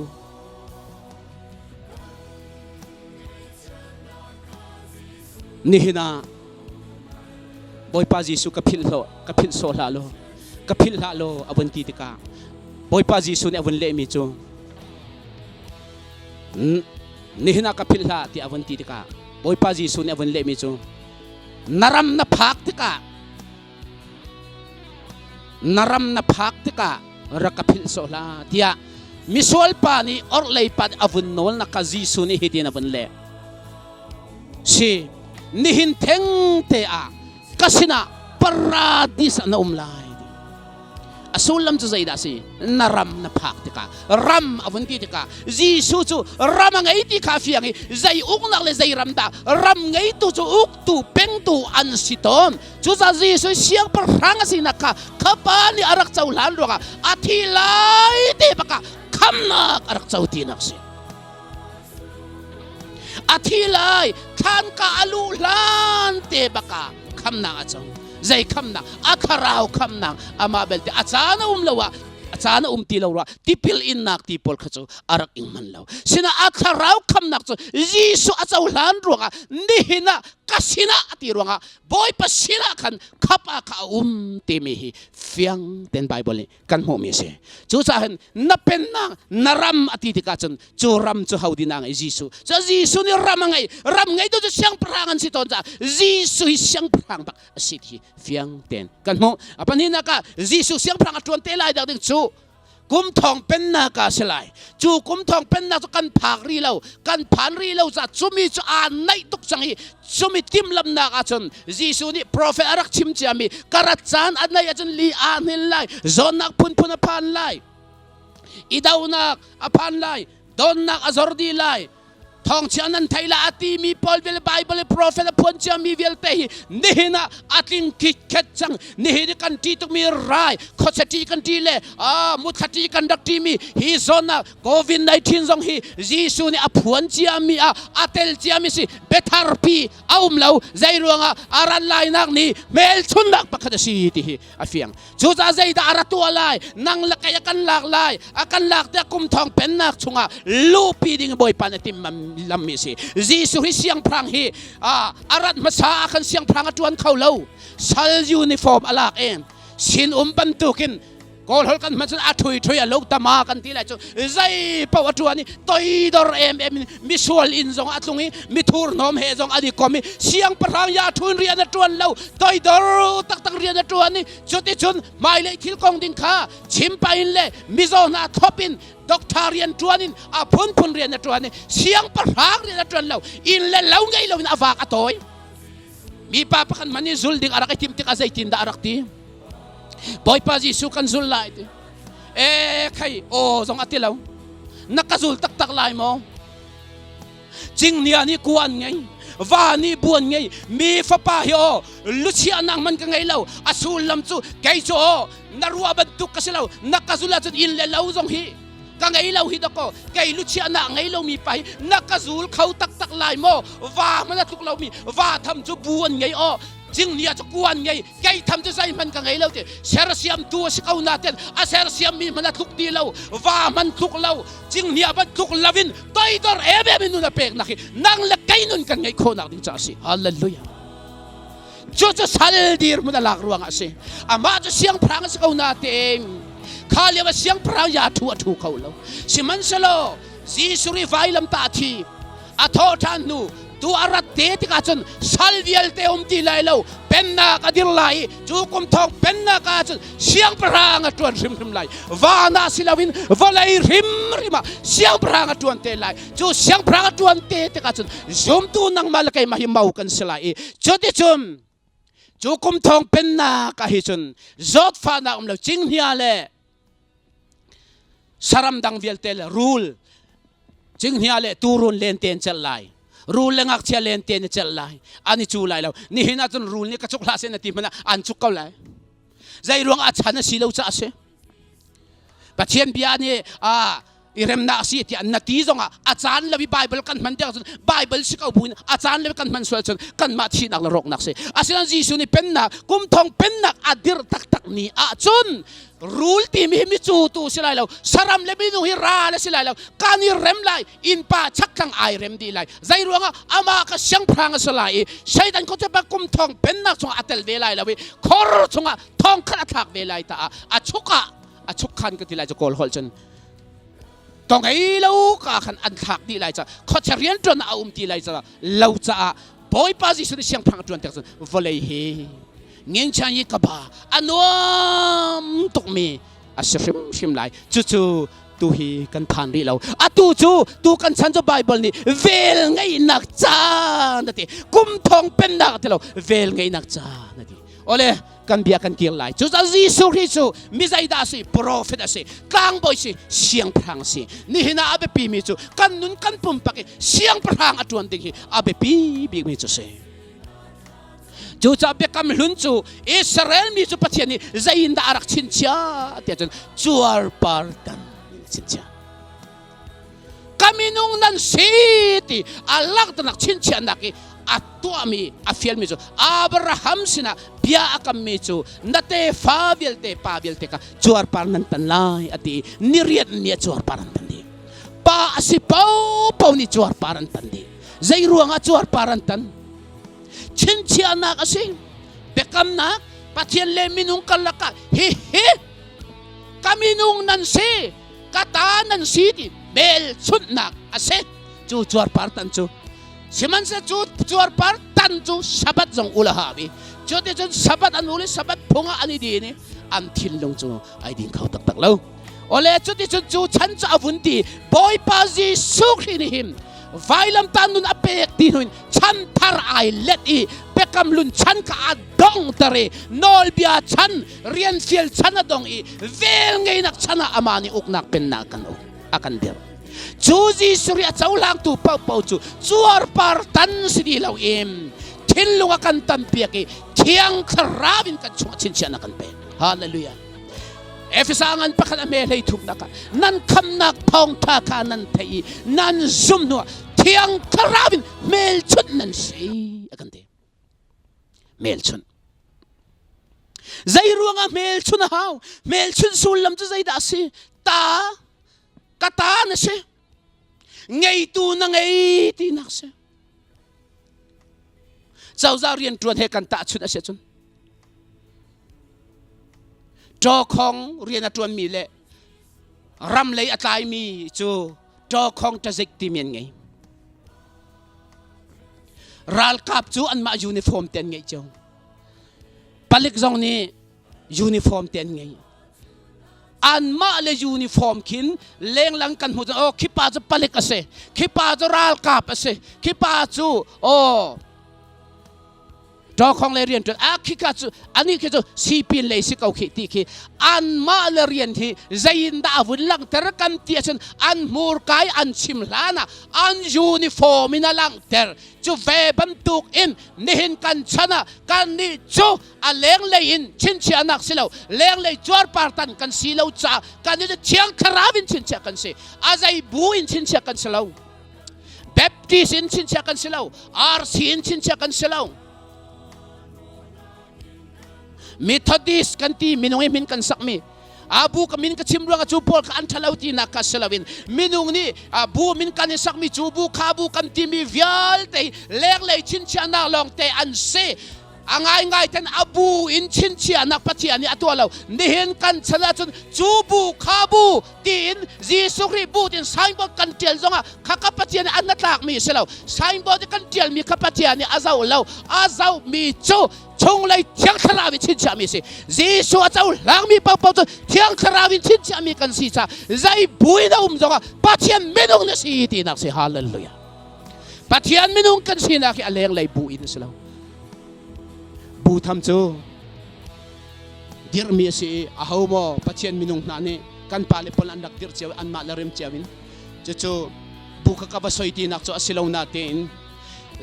B: นี่นะบอยปายิสุกับพิลโซลาโลกับพิลลาโลอวันตีติกาบอยปายิสุเนี่ยอวันเล่มีจูนี่นะกับพิลลาที่อวันตีติกาบอยปายิสุเนี่ยอวันเล่มีจูnaram na phak tika rakapil sola dia misol pa ni orlay pa avun nol na kazisu ni hidin avun le si nihinteng te kasina paradis na umlay asulam tu zaida si naram na phak tika ram avun ti tika jisu chu ram ngai ti kha fiang zai uk nak le zai ram da ram ngai tu chu uk tu peng tu an siton chu za jisu siang par rang si nakha khapa ni arak chau lan ro ka athi lai te baka khamnak arak chau ti nak si athi lai khan ka alu lan te baka khamnak a chau zai khamnak akharau khamnak amabel te achana umlawa achana umtilawra tipil innak tipol khachu arak ingman law sina akharau khamnak chu jisu achau lan ronga nihina kasina atironga boy pasina khan khapa ka timi hi fiang ten bible ni kan ho mi se chu cha hen na pen na naram atitika chun chu ram chu haudina ngai jisu cha jisu ni ram ngai do siang prangan si ton cha jisu hi siang prang bak asit hi fiang ten kan ho apanina ka jisu siang prang atron te lai dak ding chuกุมทองเป็นนากาสลายจูกุมทองเป็นนากันผักรีเลากันผ่านรีเลาจะจุมีจะอ่านในตุกสังฮีจุมีทิมลำนากาชนจีสุนี่โปรเฟอารักชิมจามีกระจานอันไหนอาจารย์ลีอ่านหินไลจอนนักพุนอภันไลอีดาวนักอภันไลดอนนักอซอร์ดีไลทองเชียนันไทยละอาตีมีพอลเวลไบเบิลโปรเฟตพวนเชียมีเวลเตฮีนี่นะอาติงคิดแค่จังนี่กันที่ตุมีรายขดที่กันที่เล่มุดที่กันดักที่มีฮีโซน่าโควิด-19ซองฮีจีซูนี่พวนเชียมีอาเทลเชียมีสิเบทาร์พีเอามเลวใจรวงอารันไลนักนี่เมลชุนนักปะคัดสีที่อาเฟียงจูจ้าใจดาอารัตัวไลนังละกายกันหลากไลกันหลากแต่กุมทองเป็นนักชงลูปีดิ่งบอยปานติมลำมีสิจีสุฮิเสียงพรางฮีอารัดมาสาคันเสียงพรางจวนเขาเล่าซัลยูนิฟอร์มอลากเองสินปันตุกินกอลฮอลกันมันจะถุยลูกตามากันที่ไรจูใจปาวจวนนี่ต่อยดอร์เอ็มมิสวลอินซงอัตลุงนี้มิทูร์นอมเฮซงอดีกอมีเสียงพรางยาทุนเรียนจวนเล่าต่อยดอร์ตักเรียนจวนนี่จุดที่จุนไม่เลยทิลกองดินขาชิมไปเล่มิโซนาทอปินด็อกเตอร์เรียนจวนนี่พุ่นเรียนจวนนี่เสียงพรางเรียนจวนเล่าอินเล่เล่าไงเล่าอินอวากอตอยมีป้าพักมันนี่ซุลดิ้งอารักทิมติกอาศัยทินดาอารักทีบอยปาจิสุกันซุลไลต์ใครโอ้สงอาทิลาวนักซุลตักไลมอจริงเนี่ยนี่กวนไงวานี่บวนไงมีฟ้าป่าโยลุชิอานังมันก็ไงเล่าอสูลลำจูไกโจนรัวบันทุกกสิเล่านักซุลจุดอินเลเล่าสงฮี ka ngai lo hi da ko kai lu chia na ngai lo mi pai nakazul khau tak tak lai mo wa mana tuk lo mi wa tham chu buan ngai o jing nia chu kuan ngai kai tham chu sai man ka ngai lo te ser siam tu si kau na ten a ser siam mi mana tuk ti lo wa man tuk lo jing nia ban tuk lavin toi dor ebe minu na pek na ki nang la kai nun kan ngai kho na ding cha si hallelujah chu sal dir mo na lak ruang ase ama chu siang prang sa kau na te khali wa siang prang ya thu kau lo siman salo Jisuri vailam ta thi a tho than nu tu arat te ti ka chun salvial te ti lai lo penna ka dir lai chu kum thong penna ka chun siang prang a tuan rim lai wa na silawin volai rim rima siang prang a tuan te lai chu siang prang a tuan te ka chun zum tu nang mal kai mahimau kan silai chu ti chum chu kum thong penna ka hi chun zot fa na lo ching hia le saram dang vial tel rule ching hia le turun len ten chal lai rule lengak chia len ten chal lai ani chu lai lo ni hina chun rule ni ka chuk la se na ti mana an chuk kau lai zai ruang a chana si lo cha se pathian bia ni a irem na si ti an na ti zonga a chan lawi bible kan man dia bible si kau buin a chan lawi kan man swal chun kan ma thi nak la rok nak se asian jisu ni penna kum thong pennak adir tak tak ni a chun rule ti mi chu tu silai lo saram le binu hi ra le silai lo kan i rem lai in pa chak kang ai rem di lai zai ruanga ama ka siang prang salai saitan ko te ba kum thong pennak chung atel ve lai lawi khor chunga thong khala thak ve lai ta a chuk khan ka ti lai kol hol chen tong ai lo ka khan an thak di lai cha kho charian tron a ti lai cha lo cha boy pa ji su ni siang prang tron tek chen volei he ngeng chan yi ka ba anom tok mi a shim lai chu tu hi kan phan ri lo a tu kan chan jo bible ni vel ngai nak cha na ti kum thong pen nak te lo vel ngai nak cha na ti ole kan bia kan kiel lai chu za jisu Christu mi zai da si prophet ase kang boy si siang prang si ni hina abe pi mi chu kan nun kan pum pak siang prang atuan ding hi abe pi bi mi chu se chu cha be kam lun chu Israel mi chu pathian ni zain da arak chin cha te chen chuar par tan chin cha kaminung nan city alak tanak chin cha naki atua mi afiel mi chu Abraham sina bia akam mi chu nate fa vel te pa vel te ka chuar par nan tan lai ati niriat ni chuar par tan di pa asipau ni chuar par tan di zai ruanga chuar par tan chin chia na kasi bekam na pathian le minung kalaka he kaminung nan se kata nan si ti bel chut nak ase chu chuar par tan chu siman sa chuar par tan chu sabat jong ula habi chu te chun sabat an uli sabat phunga ani di ni an thil long chu ai ding khau tak lo ole chu te chun chu chan cha avunti boy pa ji sukhi ni him vailam tanun apek tinuin chan thar ai let i bekam lun chan ka adong tare nol bia chan rian fiel chan adong i vel ngei nak chana amani uknak pen na kan o akan der chuji surya chaulang tu pau chu chuar par tan sidi law im thilunga kan tampiaki thiang kharabin kan chung chin chana kan pe hallelujah Efesangan pa kana melay thum naka nan kam nak Thawngtha ka nan thei nan zum no thiang karabin mel chut nan sei akante mel chun zai ruanga mel chun haw mel chun sulam chu zai da si ta kata na se ngei tu na ngei ti nak se zau rian tuan he kan ta chut ase chun cho khong rian atuan mi le ram lei atlai mi chu cho khong ta zik ti mien ngai ral kap chu an ma uniform ten ngai chong palik zong ni uniform ten ngai an ma le uniform kin leng lang kan hu o khipa chu palik ase khipa chu ral kap ase khipa chu o จอของเลยเรียนจนอาคิกาจูอันนี้คือซีพินเลยสิเขาคิดที่คืออันมาเลยเรียนที่ใจยินดาวุ่นลังแต่ละกันเตียชนอันมูร์กายอันชิมลานะอันยูนิฟอร์มินาลังเตอร์จูเวบันตุกอินนี่เห็นกันชนะกันนี่จูอันเลี้ยงเลยอินชินเชียนักสิเราเลี้ยงเลยจวดปาร์ตันกันสิเราจ้ากันนี่จะเชียงคราวินชินเชียกันสิอาใจบูอินชินเชียกันสิเราเบปติสอินชินเชียกันสิเราอาร์ซีอินชินเชียกันสิเราMethodist kanti minung min kan sakmi abu kamin ka chimruang chupol ka anthalauti na ka selawin minung ni abu min kan sakmi chubu khabu kanti mi vial te lek lei chincha na long te an se angai ngai ten abu in chinchia nak patia ni atwalo nihin kan chala chun chubu khabu tin jisu ri bu tin signboard kan tel zonga khakapatia ni anatlak mi selaw signboard kan tel mi kapatia ni azau law azau mi chu chung lai thiang kharawi chincha mi se jisu azau lang mi pau pau thiang kharawi chincha mi kan si cha zai bui da zonga patian menung na si ti nak si hallelujah patian menung kan si na ki aleng lai bu in selaw bu tham chu dir mi si ahau mo pathian minung na ni kan pale polan dak dir chew an ma larem chewin chu bu ka ba soiti nak chu asilaw natin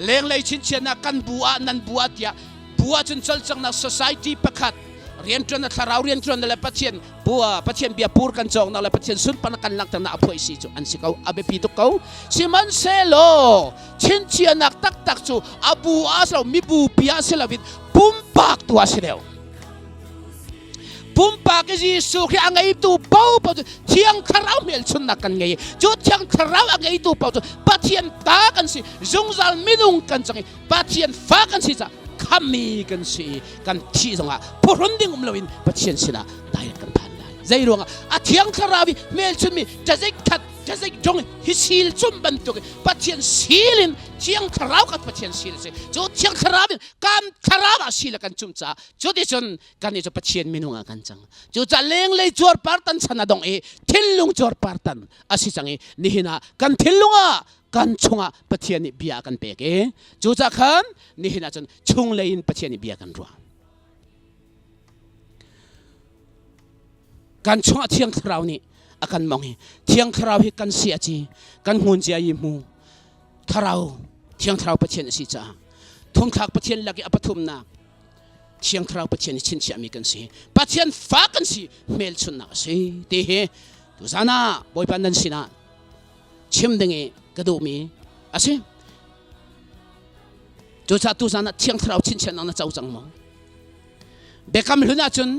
B: leng lai chin chen na kan bua nan bua tia bua chun chal chang na society pakhat rian tron na tharau rian tron na pathian bua pathian bia pur kan chong na pathian sun pan kan lak tang na aphoi si chu an sikau abe pituk kau siman selo chin chen nak tak tak chu abu aslo mi bu pia selawit pumpak tua sileu pumpak Yesu ki angai tu pau pau thiang kharau mel chun na kan ngai chu thiang kharau angai tu pau pathian ta kan si zungzal minung kan changi pathian fa kan si cha khami kan si kan thi zonga poronding umlawin pathian sina dai kan phan la zai ronga a thiang kharawi mel chun mi jazai khat jazai jong hisil chum ban tu pathian silin thiang kharau kat pathian sil se chu thiang kharawi kam kharawa sil kan chum cha chu ti chun kan ni chu pathian minunga kan chang chu cha leng lei chor partan chana dong e thillung chor partan asi changi ni hina kan thillunga kan chunga pathian ni bia kan peke chu cha khan ni hina chun chung lein pathian ni bia kan ro kan chunga thiang kharau ni akan mongi thiang kharau hi kan sia chi kan hun chia yi mu kharau thiang kharau pathian si cha thum thak pathian laki apathum na thiang kharau pathian chin chi ami kan si pathian fa kan si mel chun na si te he tu sana boy pan nan sina chim denge kadu mi ase tu cha tu sana thiang kharau chin chen na chau chang mo bekam luna chun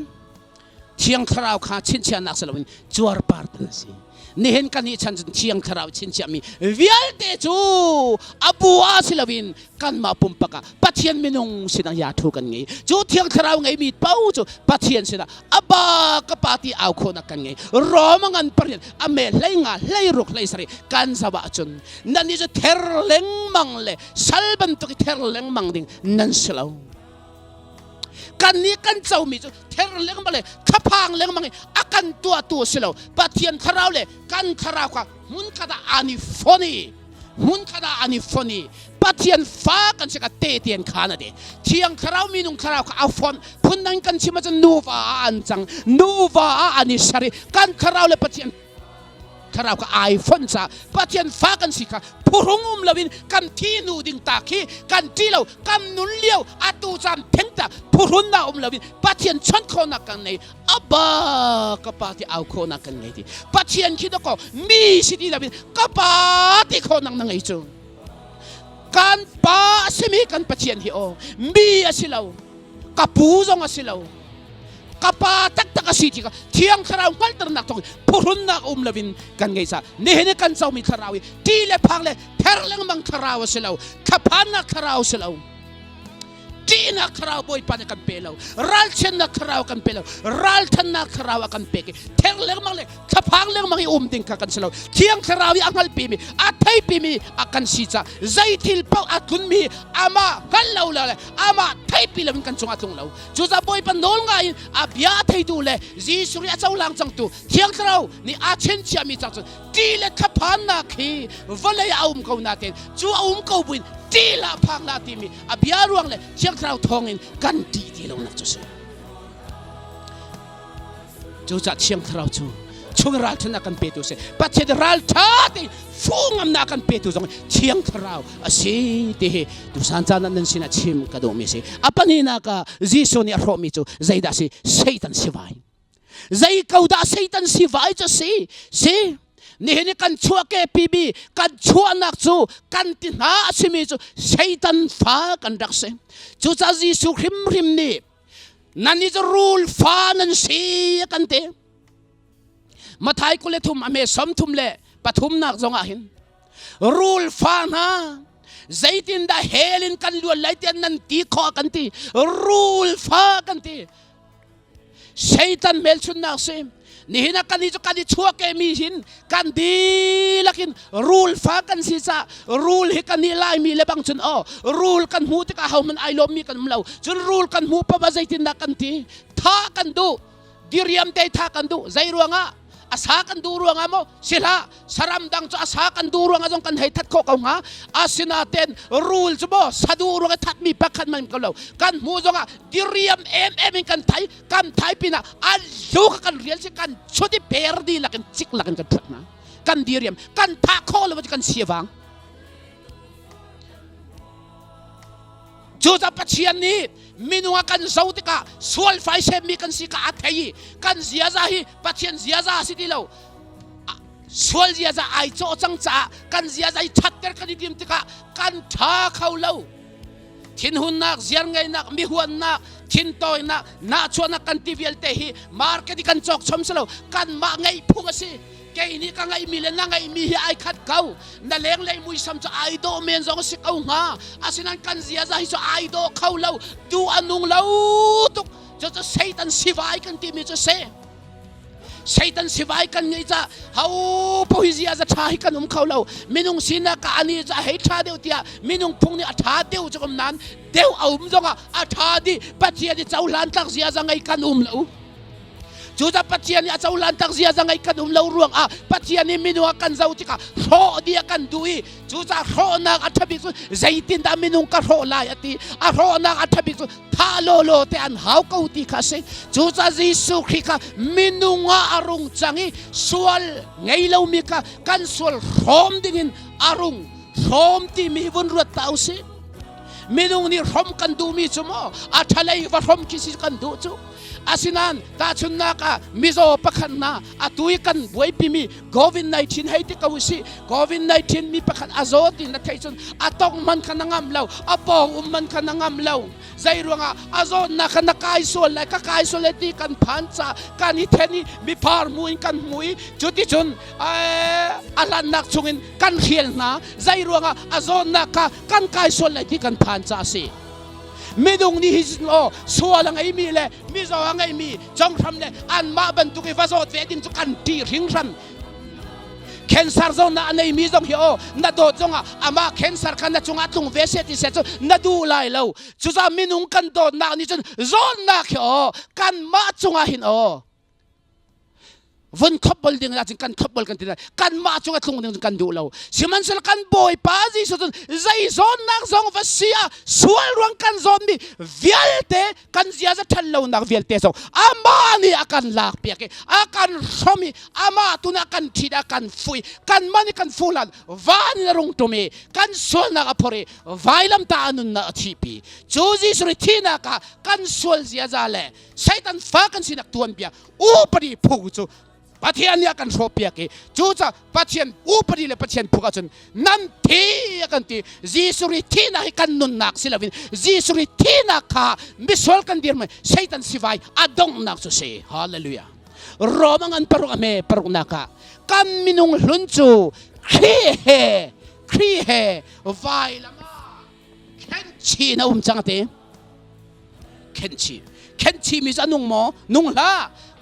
B: thiang kharau kha chin chen nak salawin chuar partan si nihen kan ni chan thiang kharau chin chami vial te chu abua silawin kan ma pumpaka pathian minung sinang ya thu kan ngai chu thiang kharau ngai mi pau chu pathian sina aba kapati au khona kan ngai romangan parian ame leinga leiruk leisari kan sawa chun nani chu therleng mangle salban to therleng mangding nan silaw kan ni kan chau mi chu ther leng male khapang leng mangi akan tua tu silo pathian kharau le kan kharau ka mun kada ani phoni pathian fa kan se ka te tian khana de thiang kharau minung kharau ka afon phunang kan chima chan nuwa anchang nuwa ani sari kan kharau le pathian kharau ka iPhone cha pathian fa kan sika purungum lawin kan thinu ding ta khi kan tilo kan nun liao atu jam thengta purunna lawin pathian chon khona kan nei aba kapati au khona kan nei ti pathian khidoko mi sidi lawin kapati khona nang ei chu kan pa simi kan pathian hi o mi asilaw kapu zong asilaw kapa tak tak asiti ka thiang kharau ngal ter nak tong purun na lawin kan ngai sa nehne kan chau mi kharawi ti le phang le therleng mang kharau silaw khapan na kharau silaw ti na kharau boy pan kan pelaw ral chen na kharau kan pelaw ral than na kharau kan peke therleng mang le khapang leng mang ding ka kan silaw thiang kharawi angal pi mi athai pi mi akan si cha zai thil pau atun mi ama kan law la ama thai pi lawin kan chunga thung law chu za boy pan dol ngai a bia thai tu le ji suri a chau lang chang tu thiang kharau ni a chen chia mi chang ti le khapan na khi volai aum ko na ten chu aum ko buin ตีละพังละตีมีอภิอารุงเลยเชียงเท้าทองอินกันตีที่ลงนักจุเสจูจัดเชียงเท้าจูช่วงรัลชนะกันเปตุเสปัจเจดรัลชาติฟุ้งอำนาจกันเปตุจงเชียงเท้าอาศัยที่ดูสันจานันสินะชิมกระโดมิเสอปันนี้นักจิสุนี่อารมณ์มิจูใจดาสิเซตันสิไว้ใจเขาดาเซตันสิไว้จะสินี่เห็นกันชัวแกปีบีกันชัวนักจูกันตินาสิมิจูเซตันฟ้ากันรักเสจูจะจิสุริมนี่นั่นนี่จะรูลฟ้านั่นสิกันเตมาไทยกุเลทุมอเมสมทุมเลปทุมนักจงอาหินรูลฟ้านะใจตินได้เฮลินกันล้วนไหลเตียนนันตีคอกันตีรูลฟ้ากันตีเซตันเมลชุนนักเซนี่นะกันนี่จะกันนี่ชัวแกมีหินกันดีลักินรูลฟ้ากันสิซารูลให้กันนี่ไล่มีเลบังชุนรูลกันหูที่กะเฮามันไอลมมีกันมเลาจนรูลกันหูปะบะใจตินนักกันตีท่ากันดูดิริยมเตท่ากันดูใจรวงอาสากันดูรวงโมสิละสารมดังจะอาสากันดูรวงจงกันให้ทัดโคกเอาหาอาสินาเตนรูลจะบ่สะดูรวงทัดมีปักขันมันกันแล้วกันมูจงดิเรียมเอ็มกันไทยปีน่ะอันลูกกันเรียนสิกันชุดที่เปรดีละกันจิกละกันทัดนะกันดิเรียมกันทักโคเลยว่าจะกันเสียวังจูจะปัจจัยนี้มินัวกันเสาติกาสวลไฟเซมีกันสิกาอัฐยีกันเสียใจปัจจัยเสียใจสิที่เราสวลเสียใจไอโจจังจ้ากันเสียใจชัดเจนกันดิมติกากันท้าเขาเราทินหุ่นนักเสียงไงนักมีหัวนักทินโตยนักนาชวนนักกันทีวีเอลเตฮีมาร์เก็ตกันจอกชมสลาวกันมาไงพุ่งสิแกนี่ก็ไงมีเลนไงมีไอคัดเขานั่นเลี้ยงเลยมุ้ยซ้ำจะไอโดเมนจงสิเขาหาอาศินันกันเสียใจจะไอโดเขาเราดูอันนุ่งเราตุกจะเซตันสิวายกันที่มีจะเซตันสิวายกันไงจะเขาพอฮิเซียจะท้าให้กันเขาเรามินุงสินะกันนี่จะให้ท้าเดียวเดียมินุงพุ่งนี่ท้าเดียวจะกำนันเดียวเอาจงท้าดิปัจจัยที่เจ้าหลานตักเสียจะไงกันเราจูจะปัจจัยนี้เจ้าหลานตักเสียจะไงกันเรารวงปัจจัยนี้มินุกันเจ้าที่กะโรเดียกันดูอีจูจะโรนักอัฐบิสุใจตินดามินุกันโรลายตีโรนักอัฐบิสุท่าโลโลเตอันหาวเขาตีข้าเสจูจะยิสุคริกะมินุงอารุงจังอีสวลไงเรามีกันสวลโรมดิ่งอารุงโรมที่มีวันรัตเต้าเสมินุงนี่โรมกันดูมีจุโมอัฐเลยว่าโรมคิสิกันดูจูอาศินันตาชุนนักมิโซปักขันนาตุยกันบวยพิมีโควิด-19ให้ที่เขาสิโควิด-19มีปักขันอาโซตินัทไทยชุนอาตองมันขันงามเล่าอาปองมันขันงามเล่าใจรวงอาโซนักนักไอโซเลยก็ไอโซเลยที่กันพันจ่ากันฮิเทนี่มีพาร์มุยกันมุยจุดที่ชุนอาลันนักชุงินกันเขียนนะใจรวงอาโซนักกันไอโซเลยที่กันพันจ่าสิไม่ดงนี่ฮิสโลสัวลังไอมีเลยมิโซลังไอมีจงทำเลยอันมาบรรทุกไฟฟ้าสดเวดินจุกันตีริงรันเคนซาร์จงน่ะในมีจงเหี่ยวน่ะโดดจงอามาเคนซาร์กันน่ะจงอัดลงเวสติเสร็จน่ะดูไล่เราจุดมินุงกันโดดน่ะนี่จนจงน่ะเหี่ยวกันมาจงหินวันขับบอลดิ่งนะจึงกันขับบอลกันที่ไหนกันมาจงอัดลงดิ่งกันดูเราสิมันสลักันบอยป้าจีสุดใจจงนักจงวัสยาสวลรวงกันจงมีเวลเตกันเสียจะทันเรานักเวลเตจงอามานี่อากันลากเปียกอากันสมีอามาตุนักกันทิดอากันฟุยกันมันกันฟูลันวานรงตุเมกันสวลนักอภริวายลำตานุนนักทีปีจูจีสุริทีนักกันสวลเสียจะเล่ไซตันฟ้ากันสินักตัวนเปียอุปริพูจูปัจจัยนี้กันโชว์เปียกจูจ้าปัจจัยอุปริเลปัจจัยผู้กันจนนั่นที่กันที่จีสุริทีนักกันนุนนักศิลปินจีสุริทีนักมิสวลกันเดียร์มั้ยไซตันสิวายอดงนักสุเซ่ฮาเลลูยาโรมังอันปรุกเมปรุกนักกันมินุงลุนจูครีเฮวายละมาเข็นชีนะจังเตเข็นชีมิจะนุ่งหมอนุ่งละ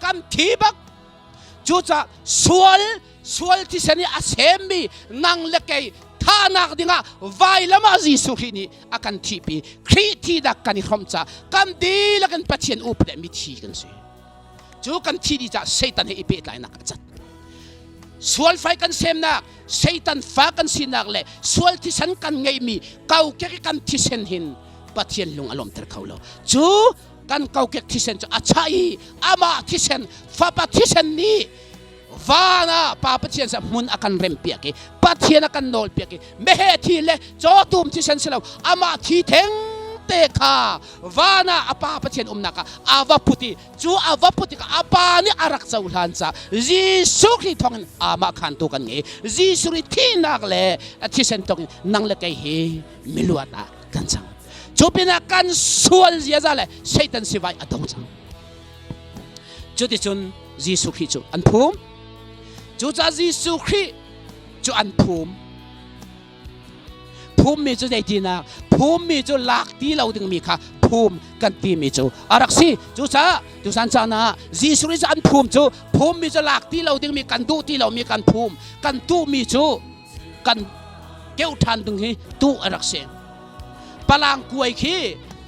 B: กันทีบักจูจ้าสวลที่เสนีอาเซมีนังเล็กท่านักดิ่งวายละมาจีสุขีนี่อากันทีปีครีทีดักกันนี่คมจ้ากันดีละกันปัจเจนอุปเดมิทีกันสิจูกันทีดีจ้าเซตันให้อีเปตไลนักจัด sual fai kan sem nak Satan fa kan sinak le sual tisan kan ngai mi kau ke kan tisen hin pathian lung alom ter khaulo chu kan kau ke tisen chu achai ama tisen fa pathian ni vana pa pathian sa mun akan rempia ke pathian akan nol pia ke mehe thi le cho tum tisen selo ama thi theng te kha vana apa pathian naka ava puti chu ava puti ka apa ni arak chaulan cha jisu khi thong ama khan tu kan nge jisu ri thi nak le thisen tong nang le kai he miluata kan chang chupina kan sual zia za le Satan sivai adong chang chu ti chun jisu khi chu an phum chu cha jisu khi chu an phum phum mi chu dei ti na phum mi chu lak ti lo ding mi kha phum kan ti mi chu araksi chu cha tu san cha na jisu ri an phum chu phum mi chu lak ti lo ding mi kan du ti lo mi kan phum kan tu mi chu kan keu than ding hi tu araksi palang kuai khi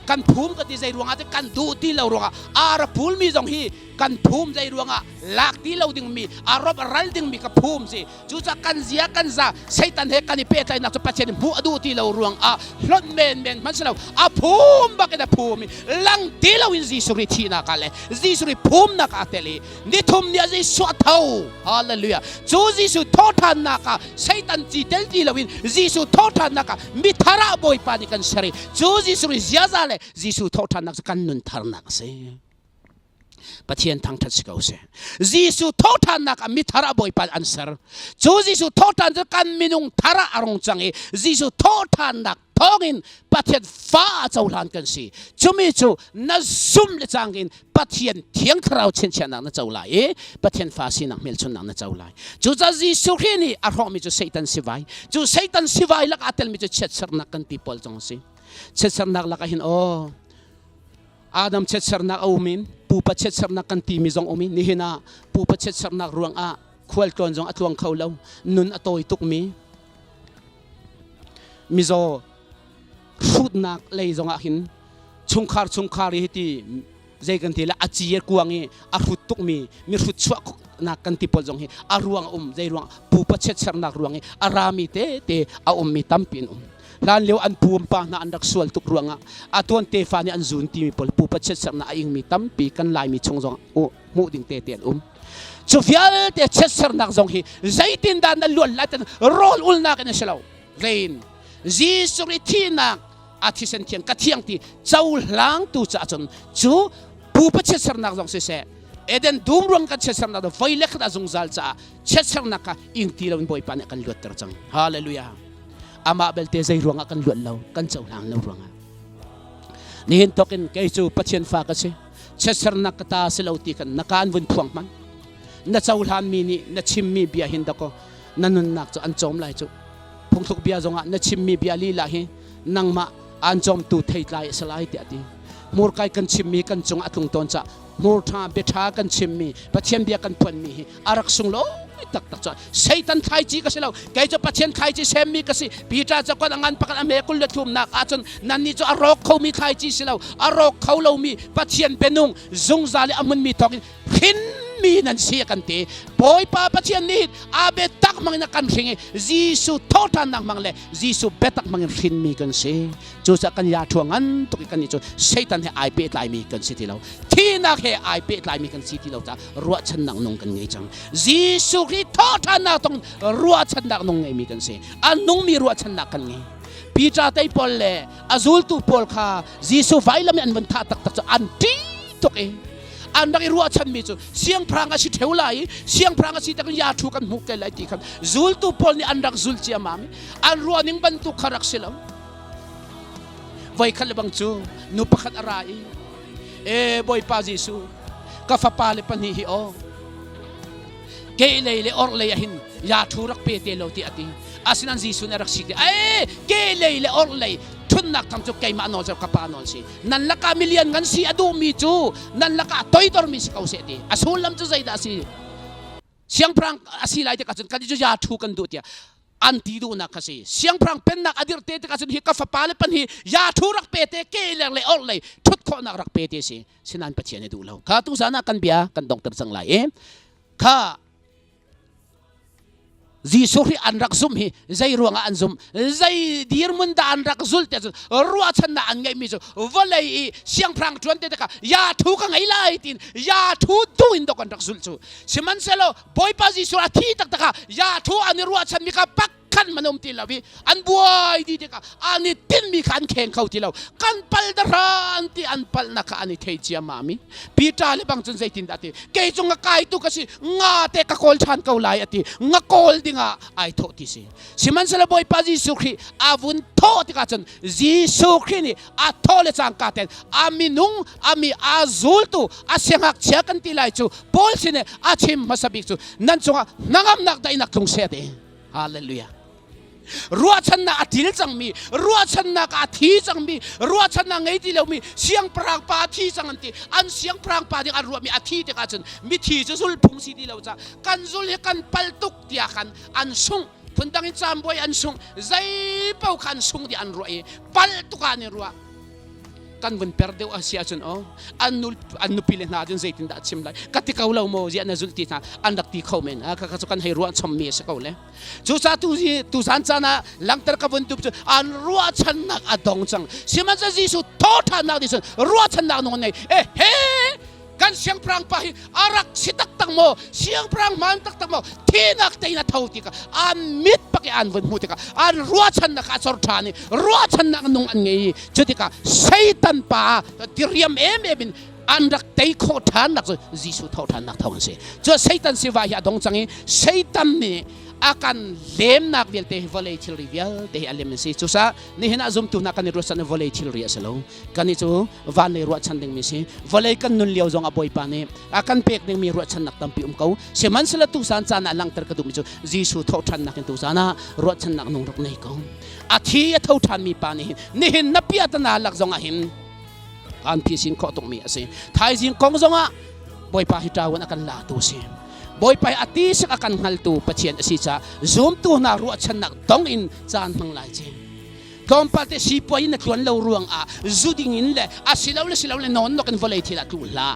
B: kan phum ka ti zai ruanga te kan du ti lo ruanga ara phul mi jong hi kan phum zai ruanga lak ti lo ding mi arop ral ding mi ka phum si chu cha kan zia kan za Satan he kan pe tai na chu pachen bu adu ti lo ruang a hlot men man selo a phum ba ka da phum lang ti lo in jisu ri thi na ka le jisu ri phum na ka te le ni thum ni ji so thau hallelujah chu jisu tho than na ka Satan ti tel ti lo in jisu tho than na ka mi thara boy pa ni kan sari chu jisu ri zia za le jisu tho than na kan nun thar na se pathian thangtha sikau se jisu tho than nak mi thara boy pan answer chu jisu tho than kan minung thara arong changi jisu tho than nak thongin pathian fa chaulan kan si chumi chu na zum le changin pathian thiang khrau chen chen na chaulai pathian fa si nak mel chun na chaulai chu cha jisu khini a ro mi chu Satan sivai lak atel mi chu chet sar nak kan people chong si chet sar nak lak hin o Adam chet sar nak aumin pupa chet sar nak kan ti mi jong omi ni hina pupa chet sar nak ruang a khwal ton jong atluang khaulo nun atoi tuk mi zo khut nak lei jong a hin chungkhar hi ti zai kan ti la achi kuangi a khut tuk mi khut chwa nak kan ti pol jong hi a ruang zai ruang pupa chet sar nak ruangi arami te a mi tampin lan leo an puam pa na andak sual tuk ruanga atuan te fa ni an zun ti mi pol pupa chet sar na aing mi tampi kan lai mi chongjong o mu ding te ten chufial te chet sar nak jong hi zaitin dan na lol latan rol ul na kan selo rain jisu ri thina athisen thian ka thiang ti chau lang tu cha chon chu pupa chet sar nak jong se eden dum ruang ka chet sar na do vai lekh da jong zal cha chet sar na ka ing ti lo boy pan kan lot ter chang hallelujah ama belte zai ruanga kan luat lau kan chau lang lo ruanga ni hin tokin kai chu pathian fa ka se chesar na kata silau ti kan nakan vun thuang man na chau lan mi ni na chim mi bia hin da ko nanun nak chu an chom lai chu phung thuk bia zonga na chim mi bia li la hi nang ma an chom tu thei lai salai ti ati mur kai kan chim mi kan chung atung ton cha mur tha be tha kan chim mi pathian bia kan pon mi arak sung lo tak cha Satan khai chi ka selo kai cho pathian khai chi sem mi ka si pita cha kon angan pakan ame kul le thum nak achon nan ni cho arok khau mi khai chi selo arok khau lo mi pathian benung zung zali amun mi tokin hin mi nan sia kan te boy pa pathian ni abe tak mangina kan ringe jisu thotan nak mangle jisu betak mangin rin mi kan se chu cha kan ya thuangan to kan ni cho Satan he ai pe lai mi kan si ti lo thina he ai pe lai mi kan si ti lo ta ruwa chan nang nong kan ngai chang jisu ri thotan na tong ruwa chan nak nong ngai mi kan se anung mi ruwa chan nak kan ngai pita tai pol le azul tu pol kha jisu vai lam an ban tha tak tak an ti to ke andak irua chan mi chu siang pranga si theulai siang pranga si takan ya thu kan muk kai lai ti khan zul tu pol ni andak zul chi amami an ruwa ning ban tu kharak silam vai khal bang chu nu pakhat arai boy pa jisu ka fa pa le pan hi o ke le or le hin ya thu rak pe te lo ti ati asinan jisu na rak sik ke le or le thun nak tam chu kai ma no cha kapa non si nan laka million ngan si adu mi chu nan laka toy dor mi si kau se ti asul lam chu zai da si siang prang asilai te ka chun kan ju ya thu kan du tia anti du na kasi siang prang pen nak adir te ka chun hi ka fa pale pan hi ya thu rak pe te ke le or le thut kho nak rak pe te si sinan pathian du lo ka tu sana kan bia kan doctor sang lai kha Jisu ri an rak zum hi zai ruanga an zum zai dir mun da an rak zul te ruwa chan na an ngai mi zo volei siang prang tuan te ka ya thu ka ngai lai tin ya thu du in do kan rak zul chu siman selo boy pa Jisu a thi tak taka ya thu an ruwa chan mi ka pak kan manom ti lawi an buai di ka ani tin mi kan kheng khau ti law kan pal da ran ti an pal na ka ani thei chia mami pita le bang chun zai tin da ti ke chung kai tu ka si nga te ka kol chan kau lai ati nga kol dinga ai tho ti si siman sala boy pa Jisu khri avun tho ti ka chun Jisu khri ni a tho le chang ka ten aminung ami azul tu asengak chia kan ti lai chu pol sine a chim masabik chu nan chunga nangam nak dai nak tung se de hallelujah ruwa chan na atil chang mi ruwa chan na ka thi chang mi ruwa chan na ngai ti lo mi siang prang pa thi chang anti an siang prang pa ding an ruwa mi athi te ka chen mi thi chu sul phung si ti lo cha kan zul he kan pal tuk tia kan an sung phundang in cham boy an sung zai pau kan sung di an ruwa e pal tu ka ni ruwa kan bun perdeu asia chun o anu pile na din zaitin da chim lai katika ulo mo zia na zulti na andak ti khomen ka ka kan hai ruan chom me se kaule chu cha tu san cha na langtar ka bun tup an ruwa chan nak adong chang siman cha Jisu thotha na dis ruwa chan nak no nei he kan siang prang pa arak sitak tang mo siang prang man tak tang mo tinak tay na thauti ka an mit paki an bun huti ka an ruwa chan nak asor thani ruwa chan nak nung an ngei chuti ka Satan pa tiriam bin andak tay ko than nak Jisu thothan nak thawon se cho Satan siwa ya dong changi Satan ni akan lem nak vel te volatile reveal te alem si chu sa ni hena zum tu na kan ro san volatile ria selo kan chu van le ro chan ding mi si volai kan nun liao jong aboy pa ne akan pek ding mi ro chan nak tam pi ko se man sala tu san chan lang ter ka du mi chu Jisu tho than nak tu sana ro chan nak nong rok nei ko athi a tho than mi pa ni hin na pia ta na lak jong a hin an pi sin ko tok mi ase thai jing kong jong a boy pa hi tawon akan la tu si boy pai ati sak akan hal tu pathian asi cha zoom tu na ru chan nak dong in chan mang lai che kompate si poi na tuan lo ruang a zuding in le asilaw le non no kan volai thila tu la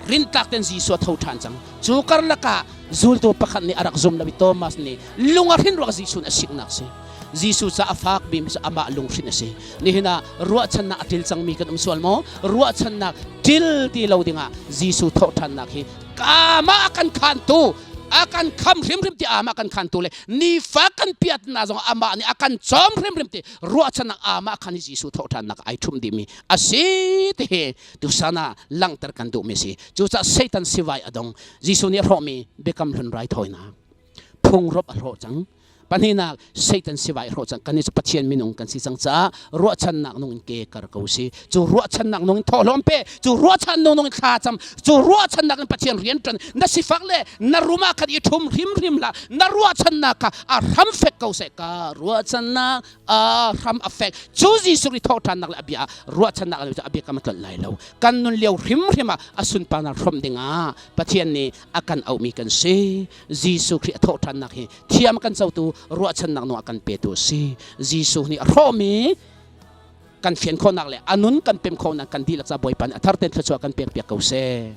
B: rin tak ten Jisu tho than chang chu kar la ka zul tu pakhat ni arak zoom na bi Thomas ni lungar hin ro Jisu na siknak se Jisu sa afak bim sa ama lung sin ase ni hina ruwa chan na atil chang mi kan umsual mo ruwa chan na til ti lo dinga Jisu tho than nak hi kama akan kantu akan kam rim ti ama akan kantu le ni fa kan piat na jong ama ni akan chom rim ti ruwa chan nak ama akan Jisu tho than nak ai thum di mi ase te tu sana lang ter kan du mi si chu cha Satan siwai adong Jisu ni romi bekam lun rai thoina phung rop a ro chang panina Satan siwai ro chang kan ni pathian minung kan si chang cha ro chan nak nong ke kar ko si chu ro chan nak nong tholom pe chu ro chan nong kha cham chu ro chan nak pathian rian tran na sifak le na ruma kan i thum rim la na ro chan nak ka a ram fek ko se ka ro chan nak a ram affect chu Jisu ri tho than nak la bia ro chan nak la bia ka matal lai lo kan nun leo rim asun pa na rom dinga pathian ni akan au mi kan se Jisu ri tho than nak hi thiam kan chau tu ruwa chan nak no akan petu si Jisu ni romi kan fian ko nak le anun kan pem ko nak kan dilak sa boy pan atharten thachwa kan pek pek ko se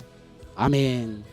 B: amen.